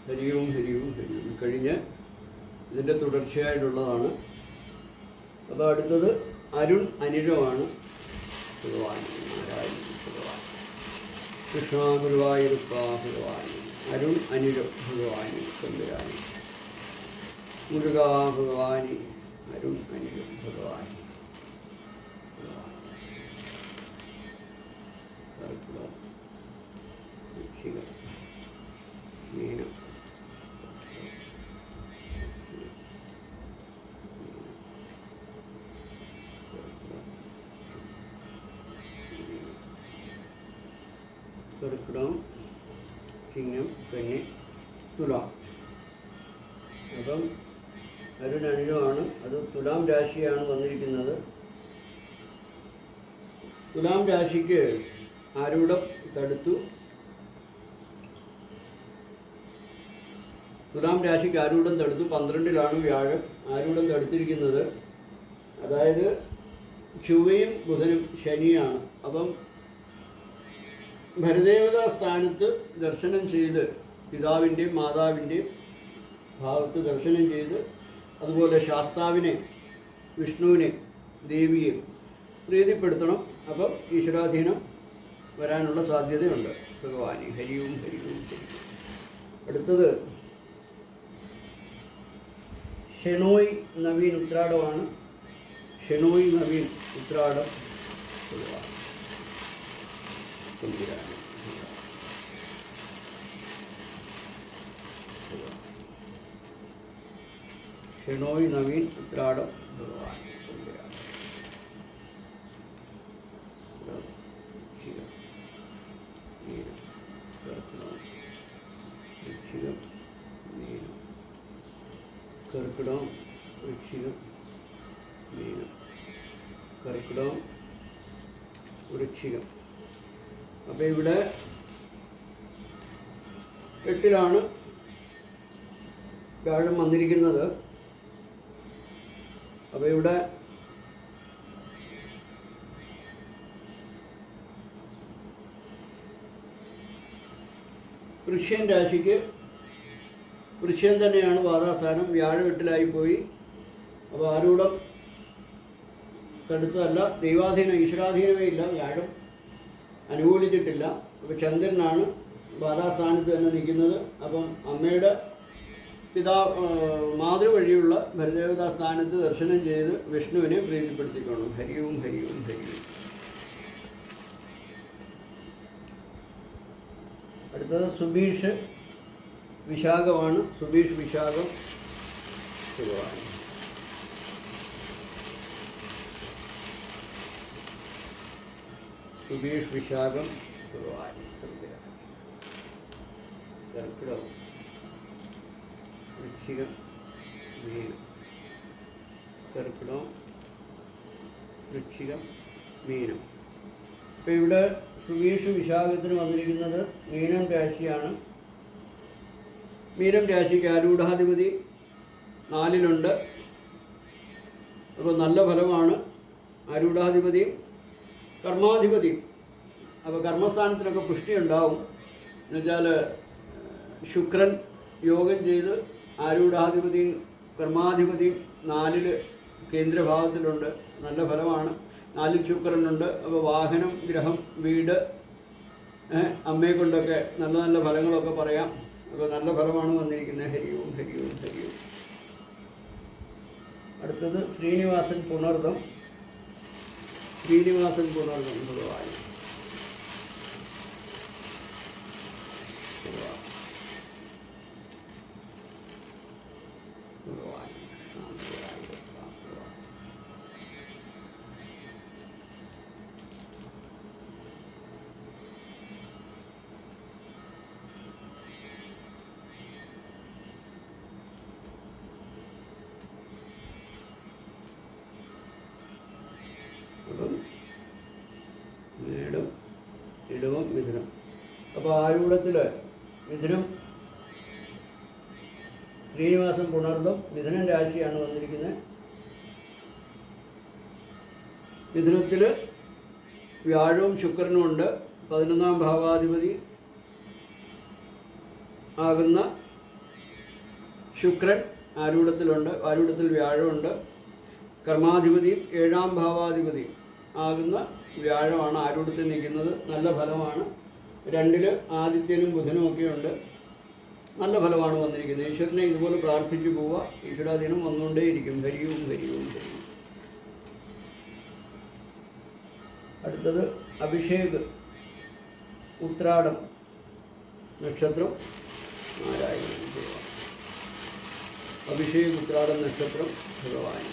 ഹരിയും ഹരിയും ഹരിയും കഴിഞ്ഞ് ഇതിൻ്റെ തുടർച്ചയായിട്ടുള്ളതാണ്. അപ്പോൾ അടുത്തത് അരുൺ അനിഴമാണ്. ഭഗവാൻ നാരായണ ഭഗവാൻ കൃഷ്ണ ഗുരുവായൂരപ്പ ഭഗവാൻ അരുൺ അനിഴം ഭഗവാൻ തമ്പുരാനി മുരുക ഭഗവാനി അരുൺ അനിഴം ഭഗവാൻ മീനം കർക്കിടകം ചിങ്ങം കന്നി തുലാം. അപ്പം അരുണനിഴമാണ്. അത് തുലാം രാശിയാണ് വന്നിരിക്കുന്നത്. തുലാം രാശിക്ക് ആരൂഢം തടുത്തു. തുലാം രാശിക്ക് ആരൂഢം തടുത്തു. 12-ലാണ് വ്യാഴം ആരൂഢം തടുത്തിരിക്കുന്നത്. അതായത് ചൊവ്വയും ബുധനും ശനിയാണ്. അപ്പം ഭരദേവതാ സ്ഥാനത്ത് ദർശനം ചെയ്ത് പിതാവിൻ്റെയും മാതാവിൻ്റെയും ഭാവത്ത് ദർശനം ചെയ്ത്, അതുപോലെ ശാസ്താവിനെ, വിഷ്ണുവിനെ, ദേവിയെ പ്രീതിപ്പെടുത്തണം. അപ്പം ഈശ്വരാധീനം വരാനുള്ള സാധ്യതയുണ്ട്. ഭഗവാനെ ഹരിയും ഹരിയും ഹരിയും. അടുത്തത് ഷെണോയ് നവീൻ ഉത്രാടമാണ്. ഷെണോയ് നവീൻ ഉത്രാടം ഭഗവാൻ തമ്പുരാൻ ഷെണോയ് നവീൻ ഉത്രാടം ഭഗവാൻ തമ്പുരാൻ കർക്കിടകം വൃശ്ചികം മീനം കർക്കിടകം വൃശ്ചികം. അപ്പോൾ ഇവിടെ 8-ലാണ് വ്യാഴം വന്നിരിക്കുന്നത്. അപ്പോൾ ഇവിടെ വൃശ്ചിക രാശിക്ക് വൃശ്ചികം തന്നെയാണ് ബാധാസ്ഥാനം. വ്യാഴം 8-ലായി പോയി. അപ്പോൾ ആരൂഢം തടുത്തതല്ല. ദൈവാധീനം, ഈശ്വരാധീനമേ ഇല്ല. വ്യാഴം അനുകൂലിച്ചിട്ടില്ല. അപ്പോൾ ചന്ദ്രനാണ് ബാധാസ്ഥാനത്ത് തന്നെ നിൽക്കുന്നത്. അപ്പം അമ്മയുടെ മാതൃവഴിയുള്ള ഭരദേവതാ സ്ഥാനത്ത് ദർശനം ചെയ്ത് വിഷ്ണുവിനെ പ്രീതിപ്പെടുത്തിക്കണം. ഹരിയും ഹരിയും ഹരിയും. അടുത്തത് സുബീഷ് വിശാഖമാണ്. സുബീഷ് വിശാഖം ഭഗവാൻ സുബീഷ് വിശാഖം ഭഗവാൻ കർക്കിടകം വൃശ്ചികം മീനം കർക്കിടകം വൃശ്ചികം മീനം. ഇപ്പം ഇവിടെ സുബീഷ് വിശാഖത്തിന് വന്നിരിക്കുന്നത് മീനം രാശിയാണ്. മീനം രാശിക്ക് ആരൂഢാധിപതി 4-ലുണ്ട്. അപ്പോൾ നല്ല ഫലമാണ്. ആരൂഢാധിപതിയും കർമാധിപതിയും. അപ്പോൾ കർമ്മസ്ഥാനത്തിനൊക്കെ പുഷ്ടി ഉണ്ടാവും. എന്നുവെച്ചാൽ ശുക്രൻ യോഗം ചെയ്ത് ആരൂഢാധിപതിയും കർമാധിപതിയും 4-ൽ കേന്ദ്രഭാവത്തിലുണ്ട്. നല്ല ഫലമാണ്. 4-ൽ ശുക്രനുണ്ട്. അപ്പോൾ വാഹനം, ഗ്രഹം, വീട്, അമ്മയെ കൊണ്ടൊക്കെ നല്ല നല്ല ഫലങ്ങളൊക്കെ പറയാം. അപ്പോൾ നല്ല ഫലമാണ് വന്നിരിക്കുന്നത്. ഹരിയും ഹരിയും ഹരിയും. അടുത്തത് ശ്രീനിവാസൻ പുണർദം. ശ്രീനിവാസൻ പുണർദം ഭഗവാൻ ഭഗവാൻ മേടം, ഇടവം, മിഥുനം. അപ്പോൾ ആരൂഢത്തിൽ മിഥുനം ശ്രീനിവാസൻ പുണർദം മിഥുനം രാശിയാണ് വന്നിരിക്കുന്നത്. മിഥുനത്തിൽ വ്യാഴവും ശുക്രനും ഉണ്ട്. 11-ാം ഭാവാധിപതി ആകുന്ന ശുക്രൻ ആരൂഢത്തിലുണ്ട്, ആരൂഢത്തിൽ വ്യാഴമുണ്ട്. കർമാധിപതിയും 7ാം ഭാവാധിപതിയും ആകുന്ന വ്യാഴമാണ് ആരൂഢത്തിൽ നിൽക്കുന്നത്. നല്ല ഫലമാണ്. 2 ആദിത്യനും ബുധനും ഒക്കെയുണ്ട്. നല്ല ഫലമാണ് വന്നിരിക്കുന്നത്. ഈശ്വരനെ ഇതുപോലെ പ്രാർത്ഥിച്ചു പോവുക. ഈശ്വരാധീനം വന്നുകൊണ്ടേയിരിക്കും. ഹരിയും ഹരിയും ഹരിയും. അടുത്തത് അഭിഷേക് ഉത്രാടം നക്ഷത്രം നാരായണ. അഭിഷേക് ഉത്രാടം നക്ഷത്രം ഭഗവാൻ.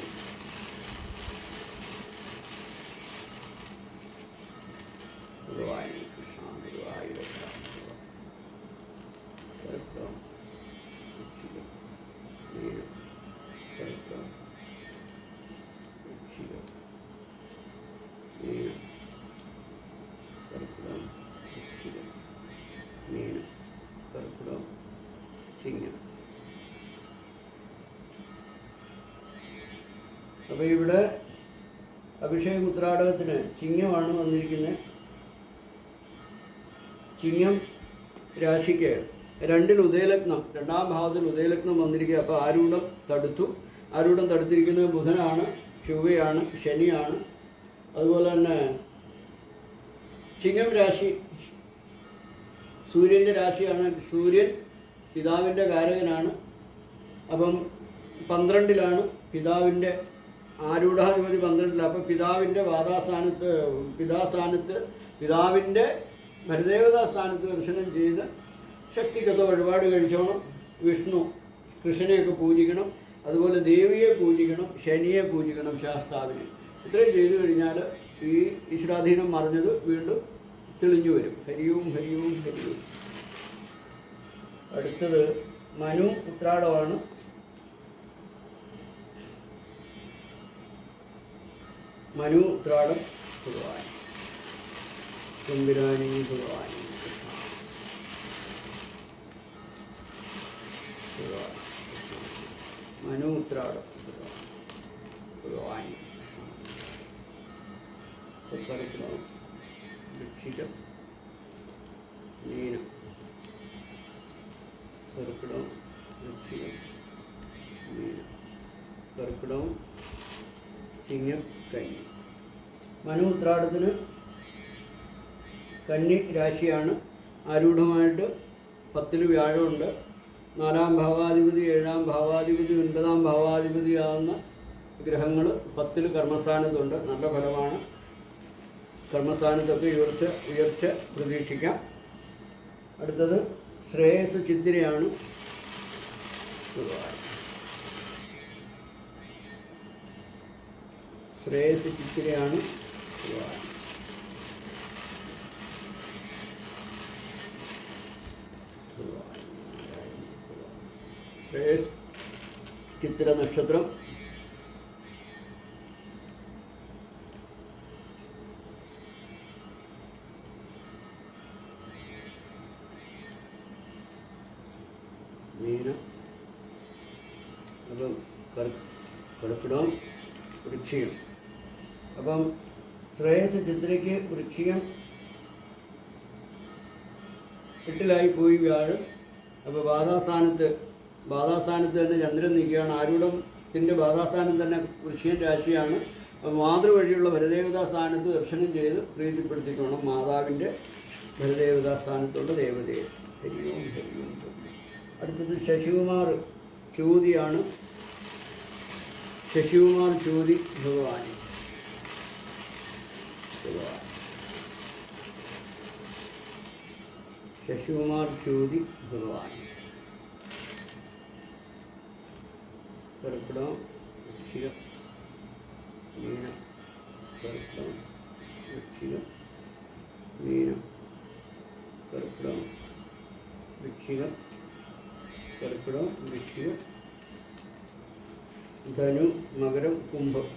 ഭഗവാൻ കൃഷ്ണ ഗുരുവായൂരപ്പ. അപ്പോൾ ഇവിടെ അഭിഷേക ഉത്രാടകത്തിന് ചിങ്ങമാണ് വന്നിരിക്കുന്നത്. ചിങ്ങം രാശിക്ക് 2-ൽ ഉദയലഗ്നം, 2ാം ഭാവത്തിൽ ഉദയലഗ്നം വന്നിരിക്കുക. അപ്പോൾ ആരൂഢം തടുത്തു. ആരൂഢം തടുത്തിരിക്കുന്നത് ബുധനാണ്, ചൊവ്വയാണ്, ശനിയാണ്. അതുപോലെ തന്നെ ചിങ്ങം രാശി സൂര്യൻ്റെ രാശിയാണ്. സൂര്യൻ പിതാവിൻ്റെ കാരകനാണ്. അപ്പം 12-ലാണ് പിതാവിൻ്റെ ആരൂഢാധിപതി 12-ലാണ്. അപ്പോൾ പിതാവിൻ്റെ പിതാസ്ഥാനത്ത് പിതാവിൻ്റെ ഭരദേവതാ സ്ഥാനത്ത് ദർശനം ചെയ്ത് ശക്തിക്കൊത്ത വഴിപാട് കഴിച്ചോണം. വിഷ്ണു കൃഷ്ണനെയൊക്കെ പൂജിക്കണം. അതുപോലെ ദേവിയെ പൂജിക്കണം, ശനിയെ പൂജിക്കണം, ശാസ്താവിനെ. ഇത്രയും ചെയ്തു കഴിഞ്ഞാൽ ഈ ഈശ്വരാധീനം മറിഞ്ഞത് വീണ്ടും തെളിഞ്ഞു വരും. ഹരിയും ഹരിയും ഹരിയും. അടുത്തത് മനു ഉത്രാടമാണ്. മനു ഉത്രാടം ഭഗവാൻ തമ്പുരാനി ഭഗവാൻ മനു ഉത്രാടം ഭഗവാൻ കർക്കിടകം വൃശ്ചികം മീനം. കർക്കിടകം വൃശ്ചികം മീനം. കർക്കിടകം ചിങ്ങം കന്നി. മനു ഉത്രാടത്തിന് കന്നി രാശിയാണ്. ആരൂഢമായിട്ട് 10-ൽ വ്യാഴമുണ്ട്. 4ാം ഭാവാധിപതി, 7ാം ഭാവാധിപതി, 9ാം ഭാവാധിപതിയാകുന്ന ഗ്രഹങ്ങൾ 10-ൽ കർമ്മസ്ഥാനത്തുണ്ട്. നല്ല ഫലമാണ്. കർമ്മസ്ഥാനത്തൊക്കെ ഉയർച്ച പ്രതീക്ഷിക്കാം. അടുത്തത് ശ്രേയസ് ചിത്തിരയാണ്. ശ്രേയസ് ചിത്തിരയാണ്. ശ്രേയസ് ചിത്തിര നക്ഷത്രം. മീനം. അപ്പം കർക്കിടകം വൃശ്ചികം. അപ്പം ശ്രേയസ് ചിത്രയ്ക്ക് വൃശ്ചികം 8-ലായി പോയി വ്യാഴം. അപ്പോൾ ബാധാസ്ഥാനത്ത് തന്നെ ചന്ദ്രൻ നിൽക്കുകയാണ്. ആരൂഢത്തിൻ്റെ ബാധാസ്ഥാനം തന്നെ വൃശ്ചികം രാശിയാണ്. അപ്പോൾ മാതൃവഴിയുള്ള ഭരദേവതാ സ്ഥാനത്ത് ദർശനം ചെയ്ത് പ്രീതിപ്പെടുത്തിക്കണം. മാതാവിൻ്റെ ഭരദേവതാ സ്ഥാനത്തുള്ള ദേവതയെ. ഹരിയോം ഹരിയോം. അടുത്തത് ശശികുമാർ ചോതിയാണ്. ശശികുമാർ ചോതി ഭഗവാൻ. ശശികുമാർ ചോതി ഭഗവാൻ. കർക്കിടകം വൃശ്ചികം മീനം. കർക്കിടകം വൃശ്ചികം മീനം. കർക്കിടകം വൃശ്ചികം കർക്കിടകം വൃശ്ചികം ധനു മകരം കുംഭം.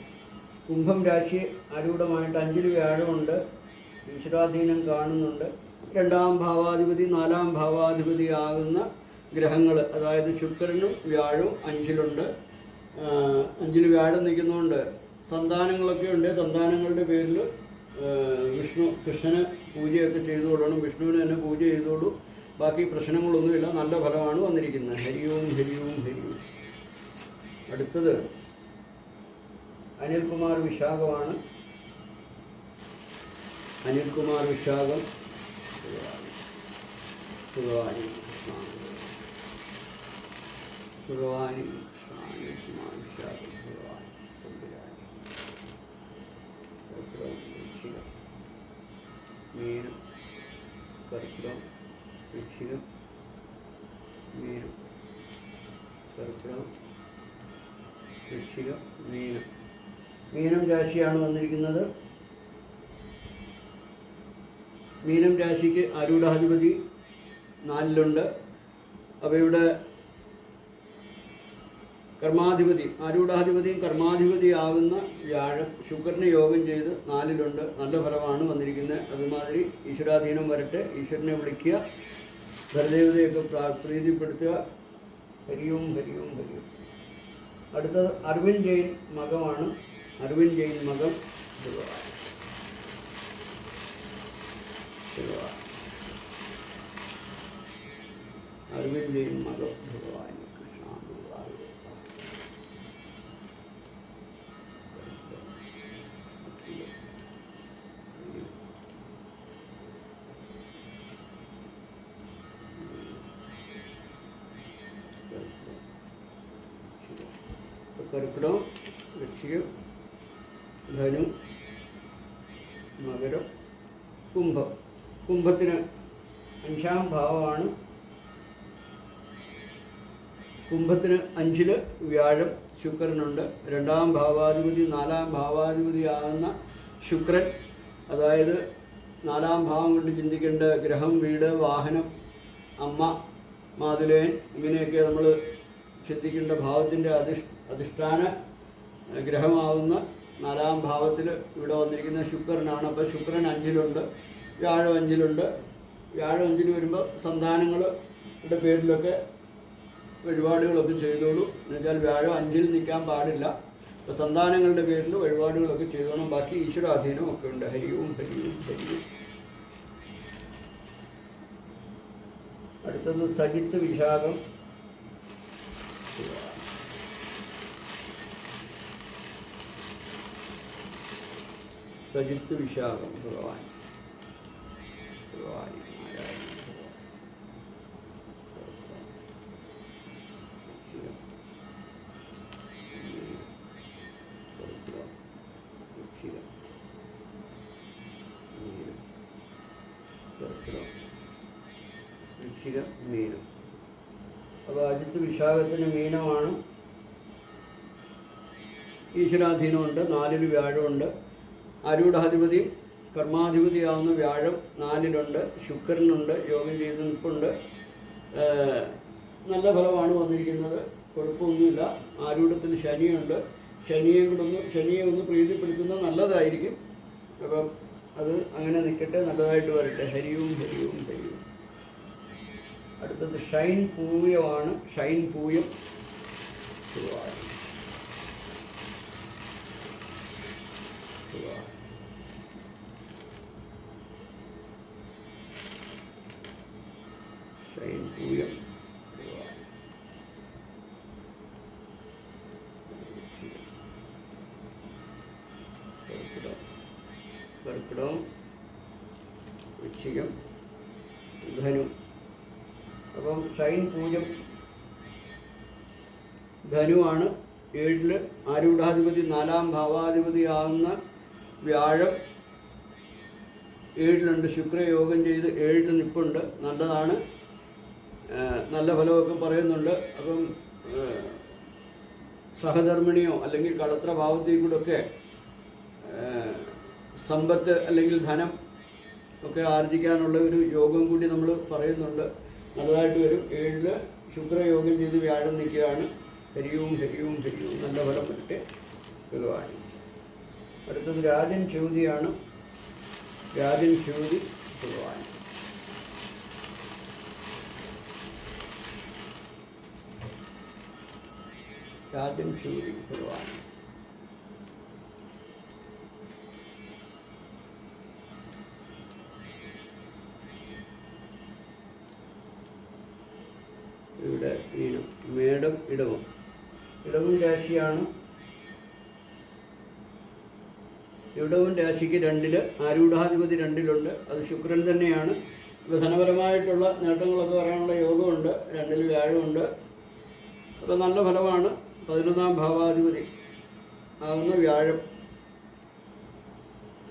കുംഭം രാശി ആരൂഢമായിട്ട് 5-ൽ വ്യാഴമുണ്ട്. ഈശ്വരാധീനം കാണുന്നുണ്ട്. 2ാം ഭാവാധിപതി 4ാം ഭാവാധിപതി ആകുന്ന ഗ്രഹങ്ങൾ, അതായത് ശുക്രനും വ്യാഴവും 5-ലുണ്ട്. 5-ൽ വ്യാഴം നിൽക്കുന്നതുകൊണ്ട് സന്താനങ്ങളൊക്കെ ഉണ്ട്. സന്താനങ്ങളുടെ പേരിൽ കൃഷ്ണന് പൂജയൊക്കെ ചെയ്തു കൊടുക്കണം. വിഷ്ണുവിന് തന്നെ പൂജ ചെയ്തോളൂ. ബാക്കി പ്രശ്നങ്ങളൊന്നുമില്ല, നല്ല ഫലമാണ് വന്നിരിക്കുന്നത്. ഹരിയോം ഹരിയോം ഹരിയോം. അടുത്തത് അനിൽകുമാർ വിശാഖമാണ്. അനിൽകുമാർ വിശാഖം. ഭഗവാനി ഭഗവാനി അനിൽകുമാർ വിശാഖം. ഭഗവാനി മീനം കർക്കിടകം വൃശ്ചികം മീനം കർക്കിടകം വൃശ്ചികം മീനം. മീനം രാശിയാണ് വന്നിരിക്കുന്നത്. മീനം രാശിക്ക് ആരൂഢാധിപതി 4 അപ്പോൾ ഇവിടെ കർമാധിപതി, ആരൂഢാധിപതിയും കർമാധിപതിയാകുന്ന വ്യാഴം ശുക്രന് യോഗം ചെയ്ത് 4 നല്ല ഫലമാണ് വന്നിരിക്കുന്നത്. അതുമാതിരി ഈശ്വരാധീനം വരട്ടെ, ഈശ്വരനെ വിളിക്കുക, ധനദേവതയൊക്കെ പ്രീതിപ്പെടുത്തുക. ഹരിയും ഹരിയും ഹരിയും. അടുത്തത് അരവിന്ദ് ജെയിൻ മകമാണ്. അരവിന്ദ് ജെയിൻ മകം. അരവിന്ദ് ജെയിൻ മകം. ഭഗവാൻ കർക്കിടകം വൃശ്ചികം ധനു മകരം കുംഭം. കുംഭത്തിന് 5-ാം ഭാവമാണ്. കുംഭത്തിന് 5-ൽ വ്യാഴം ശുക്രനുണ്ട്. 2-ാം ഭാവാധിപതി 4-ാം ഭാവാധിപതിയാകുന്ന ശുക്രൻ, അതായത് 4-ാം ഭാവം കൊണ്ട് ചിന്തിക്കേണ്ട ഗ്രഹം, വീട്, വാഹനം, അമ്മ, മാതുലേയൻ, ഇങ്ങനെയൊക്കെ നമ്മൾ ചിന്തിക്കേണ്ട ഭാവത്തിൻ്റെ അധിഷ്ഠാന ഗ്രഹമാവുന്ന 4-ാം ഭാവത്തിൽ ഇവിടെ വന്നിരിക്കുന്ന ശുക്രനാണ്. അപ്പോൾ ശുക്രൻ 5-ലുണ്ട്, വ്യാഴം 5-ലുണ്ട്. വ്യാഴം 5-ൽ വരുമ്പോൾ സന്താനങ്ങളുടെ പേരിലൊക്കെ വഴിപാടുകളൊക്കെ ചെയ്തോളൂ. എന്നുവെച്ചാൽ വ്യാഴം 5-ൽ നിൽക്കാൻ പാടില്ല. അപ്പോൾ സന്താനങ്ങളുടെ പേരിൽ വഴിപാടുകളൊക്കെ ചെയ്തോണം. ബാക്കി ഈശ്വരാധീനം ഒക്കെ ഉണ്ട്. ഹരിയും ഹരിയും ഹരിയും. അടുത്തത് സജിത്ത് വിശാഖം. സജിത്ത് വിശാഖം. ഭഗവാൻ ഭഗവാൻ വൃശ്ചികം മീനം. അപ്പോൾ അജിത്ത് വിശാഖത്തിന് മീനമാണ്. ഈശ്വരാധീനമുണ്ട്. 4-ൽ വ്യാഴമുണ്ട്. ആരൂഢാധിപതിയും കർമാധിപതിയാവുന്ന വ്യാഴം 4-ലുണ്ട്. ശുക്രനുണ്ട്, യോഗം ചെയ്ത് നിൽപ്പുണ്ട്. നല്ല ഫലമാണ് വന്നിരിക്കുന്നത്, കുഴപ്പമൊന്നുമില്ല. ആരൂഢത്തിൽ ശനിയുണ്ട്. ശനിയെ ഒന്ന് പ്രീതിപ്പെടുത്തുന്നത് നല്ലതായിരിക്കും. അപ്പം അത് അങ്ങനെ നിൽക്കട്ടെ, നല്ലതായിട്ട് വരട്ടെ. ഹരിയും ഹരിയും ഹരിയും. അടുത്തത് ഷൈൻ പൂയമാണ്. ഷൈൻ പൂയം. ഷൈൻ പൂയം. കർക്കിടകം വൃശ്ചികം ധനു. അപ്പം ഷൈൻ പൂജം ധനുവാണ്. 7-ൽ ആരൂഢാധിപതി 4-ാം ഭാവാധിപതിയാകുന്ന വ്യാഴം 7-ലുണ്ട്. ശുക്രയോഗം ചെയ്ത് 7-ൽ നിൽപ്പുണ്ട്. നല്ലതാണ്, നല്ല ഫലമൊക്കെ പറയുന്നുണ്ട്. അപ്പം സഹധർമ്മിണിയോ അല്ലെങ്കിൽ കളത്ര ഭാവത്തിൽ കൂടെയൊക്കെ സമ്പത്ത് അല്ലെങ്കിൽ ധനം ഒക്കെ ആർജിക്കാനുള്ള ഒരു യോഗം കൂടി നമ്മൾ പറയുന്നുണ്ട്. നല്ലതായിട്ട് വരും. 7-ൽ ശുക്രയോഗം ചെയ്ത് വ്യാഴം നിൽക്കുകയാണ്. ഹരിയും ഹരിയും ഹരിയും. നല്ല ഫലം വരട്ടെ ഭഗവാൻ. അടുത്തത് രാജൻ ചോതിയാണ്. രാജൻ ചോതി. ഭഗവാൻ രാജൻ ചോതി. ഭഗവാൻ മീനം, മേടം, ഇടവം. ഇടവം രാശിയാണ്. ഇടവം രാശിക്ക് 2 ആരൂഢാധിപതി 2 അത് ശുക്രൻ തന്നെയാണ്. ഇപ്പോൾ ധനപരമായിട്ടുള്ള നേട്ടങ്ങളൊക്കെ വരാനുള്ള യോഗമുണ്ട്. 2 വ്യാഴമുണ്ട്. അപ്പോൾ നല്ല ഫലമാണ്. 11ാം ഭാവാധിപതി ആകുന്ന വ്യാഴം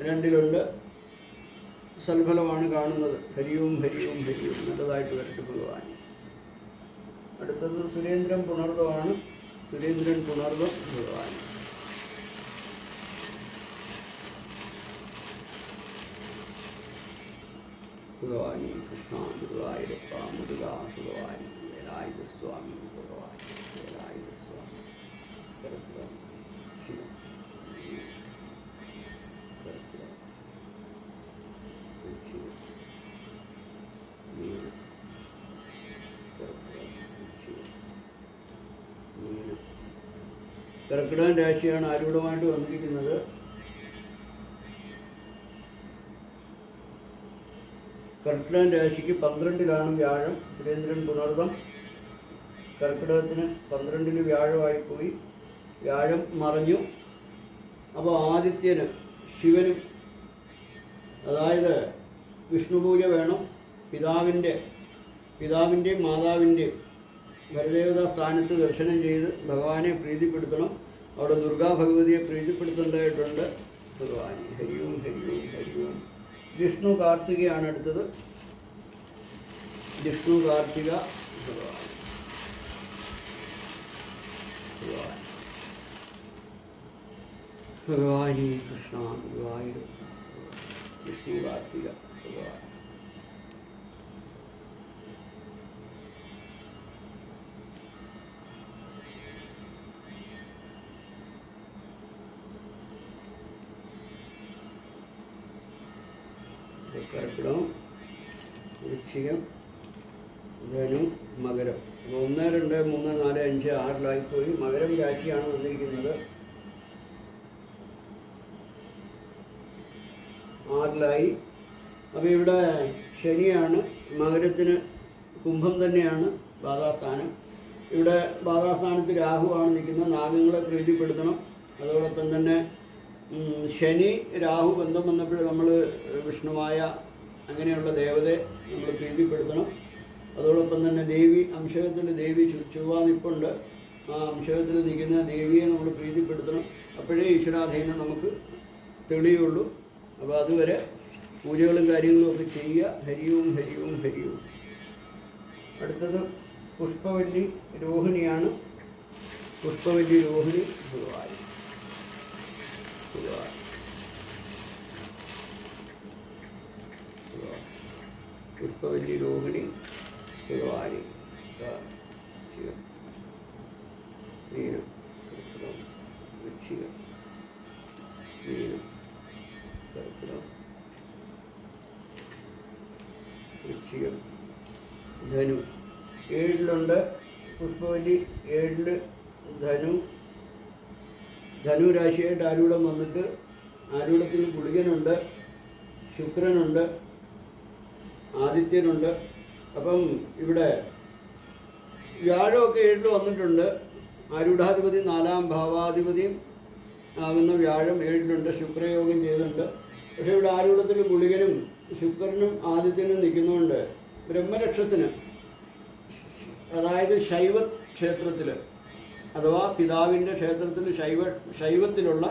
2 സൽഫലമാണ് കാണുന്നത്. ഹരിയും ഹരിയും ഹരിയും നല്ലതായിട്ട് വരട്ടെ ഭഗവാൻ. അടുത്തത് സുരേന്ദ്രൻ പുണർദമാണ്. സുരേന്ദ്രൻ പുണർദം ഭഗവാൻ. ഭഗവാനി കൃഷ്ണ ഗുരുവായൂരപ്പ മുരുക ഭഗവാനി വേലായുധ സ്വാമി ഭഗവാൻ വേലായുധ സ്വാമി കർക്കിടകം രാശിയാണ് ആരൂഢമായിട്ട് വന്നിരിക്കുന്നത്. കർക്കിടകം രാശിക്ക് 12ലാണ് വ്യാഴം. സുരേന്ദ്രൻ പുണർദം. കർക്കിടകത്തിന് 12 വ്യാഴമായിപ്പോയി. വ്യാഴം മറഞ്ഞു. അപ്പോൾ ആദിത്യന്, ശിവനും, അതായത് വിഷ്ണു പൂജ വേണം. പിതാവിൻ്റെയും മാതാവിൻ്റെയും പരദേവതാ സ്ഥാനത്ത് ദർശനം ചെയ്ത് ഭഗവാനെ പ്രീതിപ്പെടുത്തണം. അവിടെ ദുർഗാ ഭഗവതിയെ പ്രീതിപ്പെടുത്തേണ്ടതായിട്ടുണ്ട്. ഭഗവാനെ ഹരിയും ഹരിയും ഹരിയും. വിഷ്ണു കാർത്തികയാണ് അടുത്തത്. വിഷ്ണു കാർത്തിക ഭഗവാൻ. ഭഗവാനി കൃഷ്ണ ഗുരുവായൂർ. വിഷ്ണു കാർത്തിക ഭഗവാൻ. കർക്കിടകം, വൃശ്ചികം, ധനു, മകരം. 1, 2, 3, 4, 5, 6 മകരം രാശിയാണ് വന്നിരിക്കുന്നത്. 6 അപ്പോൾ ഇവിടെ ശനിയാണ്. മകരത്തിന് കുംഭം തന്നെയാണ് ബാധാസ്ഥാനം. ഇവിടെ ബാധാസ്ഥാനത്ത് രാഹുവാണ് നിൽക്കുന്നത്. നാഗങ്ങളെ പ്രീതിപ്പെടുത്തണം. അതോടൊപ്പം തന്നെ ശനി രാഹു ബന്ധം വന്നപ്പോൾ നമ്മൾ വിഷ്ണുമായ അങ്ങനെയുള്ള ദേവതയെ നമ്മൾ പ്രീതിപ്പെടുത്തണം. അതോടൊപ്പം തന്നെ ദേവി അംശകത്തിൽ ദേവി ചൊവ്വ നിൽപ്പുണ്ട്. ആ അംശകത്തിൽ നിൽക്കുന്ന ദേവിയെ നമ്മൾ പ്രീതിപ്പെടുത്തണം. അപ്പോഴേ ഈശ്വരാധീനം നമുക്ക് തെളിയുള്ളൂ. അപ്പോൾ അതുവരെ പൂജകളും കാര്യങ്ങളും ഒക്കെ ചെയ്യുക. ഹരിയും ഹരിയും ഹരിയും. അടുത്തത് പുഷ്പവല്ലി രോഹിണിയാണ്. പുഷ്പവല്ലി രോഹിണി ഭഗവാൻ. പുഷ്പവല്ലി രോഹിണി ഭഗവാനി. മീനം, കർക്കിടകം, വൃശ്ചികം, മീനം, കർക്കിടകം, വൃശ്ചികം, ധനു. 7 പുഷ്പവല്ലി. 7 ധനു. ധനു രാശിയായിട്ട് ആരൂഢം വന്നിട്ട് ആരൂഢത്തിൽ ഗുളികനുണ്ട്, ശുക്രനുണ്ട്, ആദിത്യനുണ്ട്. അപ്പം ഇവിടെ വ്യാഴമൊക്കെ 7 വന്നിട്ടുണ്ട്. ആരൂഢാധിപതി 4ാം ഭാവാധിപതിയും ആകുന്ന വ്യാഴം 7 ശുക്രയോഗം ചെയ്തിട്ടുണ്ട്. പക്ഷേ ഇവിടെ ആരൂഢത്തിൽ ഗുളികനും ശുക്രനും ആദിത്യനും നിൽക്കുന്നതുകൊണ്ട് ബ്രഹ്മരക്ഷത്തിന്, അതായത് ശൈവ ക്ഷേത്രത്തിൽ അഥവാ പിതാവിൻ്റെ ക്ഷേത്രത്തിൽ ശൈവത്തിലുള്ള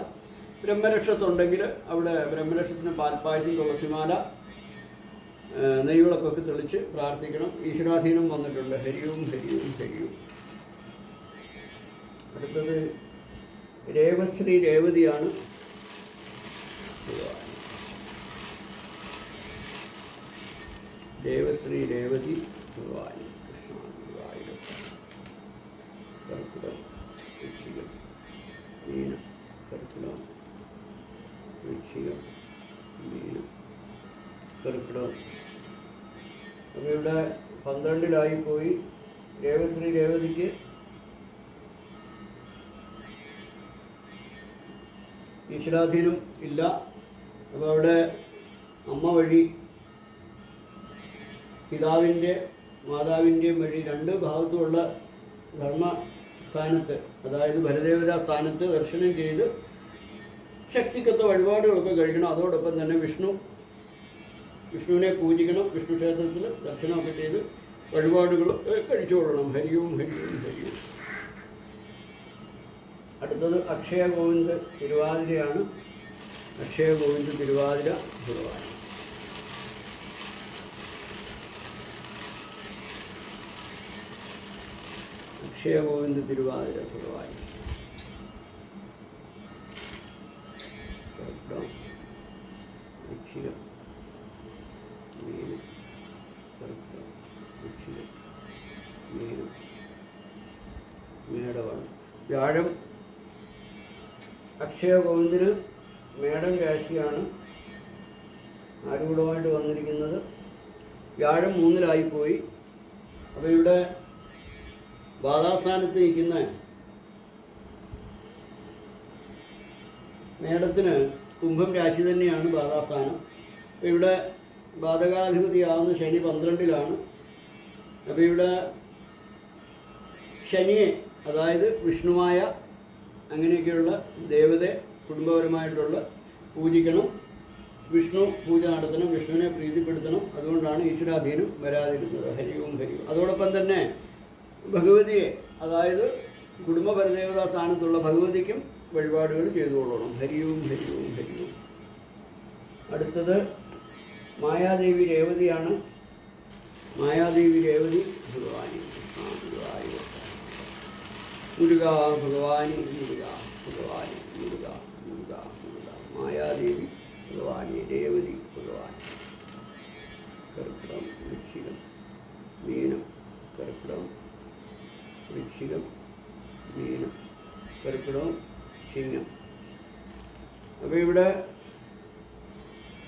ബ്രഹ്മരക്ഷത്തുണ്ടെങ്കിൽ അവിടെ ബ്രഹ്മരക്ഷത്തിന് പാൽപ്പായസം, തുളസിമാല, നെയ്വിളക്കൊക്കെ തെളിച്ച് പ്രാർത്ഥിക്കണം. ഈശ്വരാധീനം വന്നിട്ടുണ്ട്. ഹരിയും ഹരിയും ഹരിയും. അടുത്തത് രേവശ്രീ രേവതിയാണ്. ദേവശ്രീ രേവതി ഭഗവാനി. കൃഷ്ണ ഗുരുവായൂരപ്പ. കർക്കിടകം, വൃശ്ചികം, മീനം, കർക്കിടകം, വൃശ്ചികം, മീനം, കർക്കിടകം. അപ്പോൾ ഇവിടെ 12 രേവശ്രീ രേവതിക്ക് ഈശ്വരാധീനം ഇല്ല. അപ്പോൾ അവിടെ അമ്മ വഴി, പിതാവിൻ്റെ മാതാവിൻ്റെയും വഴി 2 ഭാഗത്തുമുള്ള ധർമ്മസ്ഥാനത്ത്, അതായത് ഭരദേവതാ സ്ഥാനത്ത് ദർശനം ചെയ്ത് ശക്തിക്കൊത്ത വഴിപാടുകളൊക്കെ കഴിക്കണം. അതോടൊപ്പം തന്നെ വിഷ്ണുവിനെ പൂജിക്കണം. വിഷ്ണു ക്ഷേത്രത്തിൽ ദർശനമൊക്കെ ചെയ്ത് വഴിപാടുകൾ കഴിച്ചുകൊള്ളണം. ഹരിയും ഹരിയും ഹരിയും. അടുത്തത് അക്ഷയ ഗോവിന്ദ് തിരുവാതിരയാണ്. അക്ഷയ ഗോവിന്ദ് തിരുവാതിര ഭഗവാൻ. അക്ഷയ ഗോവിന്ദ് തിരുവാതിര ഭഗവാൻ. മേടമാണ്. വ്യാഴം അക്ഷയ ഗോവിന്ദിന് മേടം രാശിയാണ് ആരൂഢമായിട്ട് വന്നിരിക്കുന്നത്. വ്യാഴം 3-ലായിപ്പോയി. അപ്പോൾ ഇവിടെ ബാധാസ്ഥാനത്ത് നിൽക്കുന്ന മേടത്തിന് കുംഭം രാശി തന്നെയാണ് ബാധാസ്ഥാനം. അപ്പോൾ ഇവിടെ ബാധകാധിപതിയാവുന്ന ശനി 12-ലാണ്. അപ്പോൾ ഇവിടെ ശനിയെ, അതായത് വിഷ്ണുമായ അങ്ങനെയൊക്കെയുള്ള ദേവതയെ കുടുംബപരമായിട്ടുള്ള പൂജിക്കണം. വിഷ്ണു പൂജ നടത്തണം. വിഷ്ണുവിനെ പ്രീതിപ്പെടുത്തണം. അതുകൊണ്ടാണ് ഈശ്വരാധീനം വരാതിരുന്നത്. ഹരിയും ഹരിയും. അതോടൊപ്പം തന്നെ ഭഗവതിയെ, അതായത് കുടുംബപരദേവതാ സ്ഥാനത്തുള്ള ഭഗവതിക്കും വഴിപാടുകൾ ചെയ്തുകൊള്ളണം. ഹരിയും ഹരിയും ഹരിയും. അടുത്തത് മായാദേവി രേവതിയാണ്. മായാദേവി രേവതി ഭഗവാനി. മുരുക ഭഗവാനി, മുരുക ഭഗവാനി, മുരുക മുരുക മുരുക. മായാദേവി ഭഗവാനി, രേവതി ഭഗവാനി. കർക്കിടകം, വൃശ്ചികം, മീനം. കർക്കിടകം, വൃശ്ചികം, മീനം, കർക്കിടകം, ചിങ്ങം. അപ്പോൾ ഇവിടെ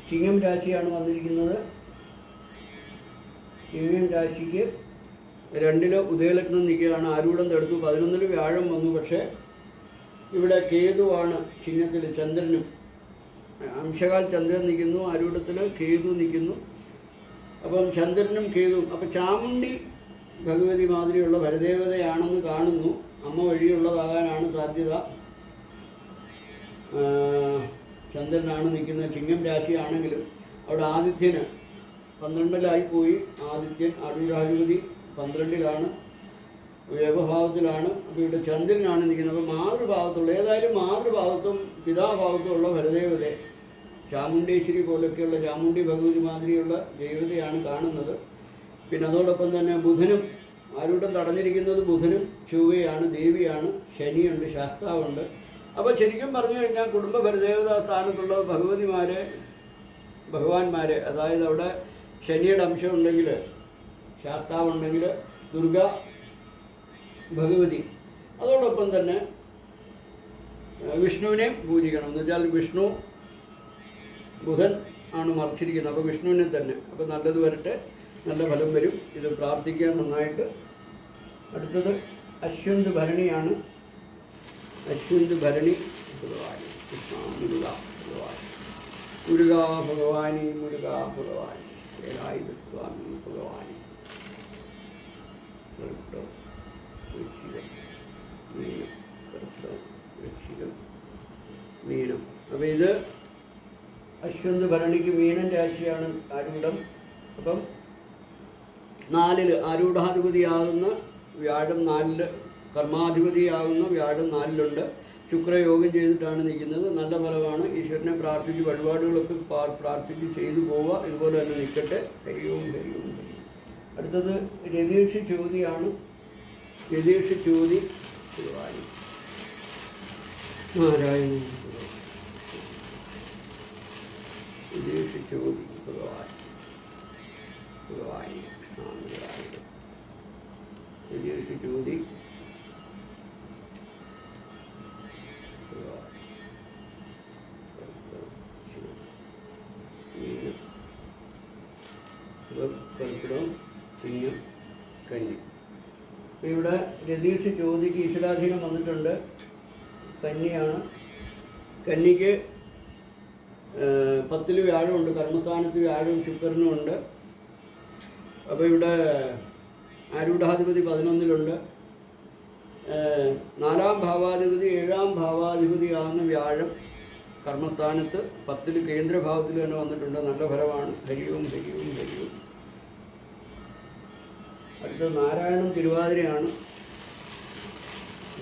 ചിങ്ങം രാശിയാണ് വന്നിരിക്കുന്നത്. ചിങ്ങം രാശിക്ക് 2-ല് ഉദയലഗ്നം നിൽക്കുകയാണ്. ആരൂഢം തടുത്തു. 11-ൽ വ്യാഴം വന്നു. പക്ഷേ ഇവിടെ കേതുവാണ് ചിങ്ങത്തിൽ. ചന്ദ്രനും അംശകാൽ ചന്ദ്രൻ നിൽക്കുന്നു. ആരൂഢത്തിൽ കേതു നിൽക്കുന്നു. അപ്പം ചന്ദ്രനും കേതുവും. അപ്പം ചാമുണ്ഡി ഭഗവതി മാതിരിയുള്ള ഭരദേവതയാണെന്ന് കാണുന്നു. അമ്മ വഴിയുള്ളതാകാനാണ് സാധ്യത. ചന്ദ്രനാണ് നിൽക്കുന്നത്. ചിങ്ങം രാശിയാണെങ്കിലും അവിടെ ആദിത്യന് 12-ലായിപ്പോയി. ആദിത്യൻ ആരൂഢാധിപതി 12-ലാണ്, വ്യവഭാവത്തിലാണ്. അപ്പോൾ ഇവിടെ ചന്ദ്രനാണ് നിൽക്കുന്നത്. അപ്പോൾ മാതൃഭാവത്തുള്ള, ഏതായാലും മാതൃഭാവത്തും പിതാഭാവത്തുമുള്ള ഭരദേവതയെ, ചാമുണ്ടേശ്വരി പോലൊക്കെയുള്ള ചാമുണ്ഡി ഭഗവതി മാതിരിയുള്ള ദേവതയാണ് കാണുന്നത്. പിന്നെ അതോടൊപ്പം തന്നെ ബുധനും, ആരൂഢം തടഞ്ഞിരിക്കുന്നത് ബുധനും ചൊവ്വയാണ്, ദേവിയാണ്, ശനിയുണ്ട്, ശാസ്താവുണ്ട്. അപ്പോൾ ശരിക്കും പറഞ്ഞു കഴിഞ്ഞാൽ കുടുംബ ഭരദേവതാ സ്ഥാനത്തുള്ള ഭഗവാന്മാരെ, അതായത് അവിടെ ശനിയുടെ അംശം ഉണ്ടെങ്കിൽ, ശാസ്താവുണ്ടെങ്കിൽ ദുർഗ ഭഗവതി, അതോടൊപ്പം തന്നെ വിഷ്ണുവിനെയും പൂജിക്കണം. എന്ന് വെച്ചാൽ വിഷ്ണു ബുധൻ ആണ് മറിച്ചിരിക്കുന്നത്. അപ്പോൾ വിഷ്ണുവിനെ തന്നെ. അപ്പോൾ നല്ലത് വരട്ടെ, നല്ല ഫലം വരും. ഇത് പ്രാർത്ഥിക്കാൻ നന്നായിട്ട്. അടുത്തത് അശ്വന്ത് ഭരണിയാണ്. അശ്വന്ത് ഭരണി ഭഗവാനി. മുരുക ഭഗവാനി, മുരുക ഭഗവാനി, മുരുക ഭഗവാനി, വേലായുധ സ്വാമി ഭഗവാനി. വൃക്ഷം, വൃശ്ചികം, മീനം. വൃക്ഷം, വൃശ്ചികം, മീനം. അപ്പോൾ ഇത് അശ്വന്ത് ഭരണിക്ക് മീനൻ രാശിയാണ് ആരൂഢം. അപ്പം 4-ല് ആരൂഢാധിപതിയാകുന്ന വ്യാഴം 4-ല്, കർമാധിപതിയാകുന്ന വ്യാഴം 4-ലുണ്ട്. ശുക്രയോഗം ചെയ്തിട്ടാണ് നിൽക്കുന്നത്. നല്ല ഫലമാണ്. ഈശ്വരനെ പ്രാർത്ഥിച്ച് വഴിപാടുകളൊക്കെ പ്രാർത്ഥിച്ച് ചെയ്തു പോവുക. ഇതുപോലെ തന്നെ നിൽക്കട്ടെ. ഹരിയും ഹരിയും ഹരിയും. അടുത്തത് രതീഷ് ചോതിയാണ്. രതീഷ് ചോതി ഭഗവാനി. നാരായണ രതീഷ് ചോതി ഭഗവാൻ ഭഗവാനി. രതീഷ് ചോതി കർക്കിടകം, ചിങ്ങം, കന്നി. അപ്പോൾ ഇവിടെ രതീഷ് ചോതിക്ക് ഈശ്വരാധീനം വന്നിട്ടുണ്ട്. കന്നിയാണ്. കന്നിക്ക് 10-ല് വ്യാഴമുണ്ട്. കർമ്മസ്ഥാനത്ത് വ്യാഴവും ശുക്രനും ഉണ്ട്. അപ്പോൾ ഇവിടെ ആരൂഢാധിപതി 11-ലുണ്ട്. നാലാം ഭാവാധിപതി ഏഴാം ഭാവാധിപതിയാകുന്ന വ്യാഴം കർമ്മസ്ഥാനത്ത് 10 കേന്ദ്രഭാവത്തിൽ തന്നെ വന്നിട്ടുണ്ട്. നല്ല ഫലമാണ്. ഹരിയും ഹരിയും ഹരിയും. അടുത്തത് നാരായണൻ തിരുവാതിരയാണ്.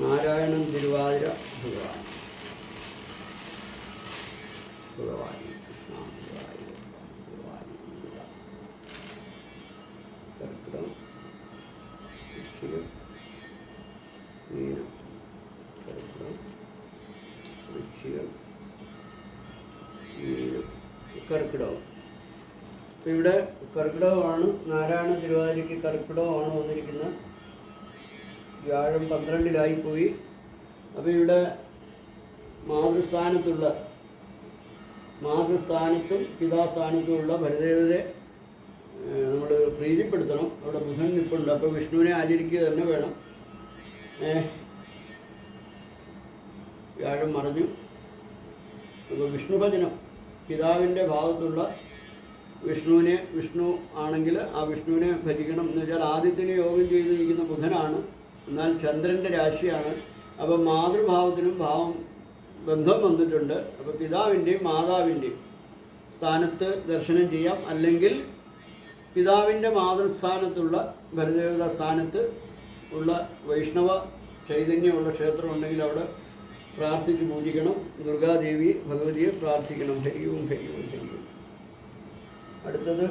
നാരായണൻ തിരുവാതിര ഭഗവാൻ ഭഗവാൻ കർക്കിടകം വൃശ്ചികം മീനം കർക്കിടകം വൃശ്ചികം മീനം കർക്കിടകം. അപ്പം ഇവിടെ കർക്കിടകമാണ്. നാരായണ തിരുവാതിരയ്ക്ക് കർക്കിടകമാണ് വന്നിരിക്കുന്നത്. വ്യാഴം 12-ലായി പോയി. അപ്പോൾ ഇവിടെ മാതൃസ്ഥാനത്തും പിതാസ്ഥാനത്തുമുള്ള ഭരദേവതയെ നമ്മൾ പ്രീതിപ്പെടുത്തണം. അവിടെ ബുധൻ നിൽപ്പുണ്ട്. അപ്പോൾ വിഷ്ണുവിനെ ആചരിക്കുക തന്നെ വേണം. വ്യാഴം മറഞ്ഞു. അപ്പോൾ വിഷ്ണു ഭജനം, പിതാവിൻ്റെ ഭാഗത്തുള്ള വിഷ്ണു ആണെങ്കിൽ ആ വിഷ്ണുവിനെ ഭജിക്കണം. എന്ന് വെച്ചാൽ ആദിത്യന് യോഗം ചെയ്തിരിക്കുന്ന ബുധനാണ്, എന്നാൽ ചന്ദ്രൻ്റെ രാശിയാണ്. അപ്പം മാതൃഭാവത്തിനും ബന്ധം വന്നിട്ടുണ്ട്. അപ്പോൾ പിതാവിൻ്റെയും മാതാവിൻ്റെയും സ്ഥാനത്ത് ദർശനം ചെയ്യാം. അല്ലെങ്കിൽ പിതാവിൻ്റെ മാതൃസ്ഥാനത്തുള്ള ഭരദേവതാ സ്ഥാനത്ത് ഉള്ള വൈഷ്ണവ ചൈതന്യമുള്ള ക്ഷേത്രം ഉണ്ടെങ്കിൽ അവിടെ പ്രാർത്ഥിച്ച് പൂജിക്കണം. ദുർഗാദേവി ഭഗവതിയെ പ്രാർത്ഥിക്കണം. ഹരിയും ഹരിയും ഹരിയും. അടുത്തത്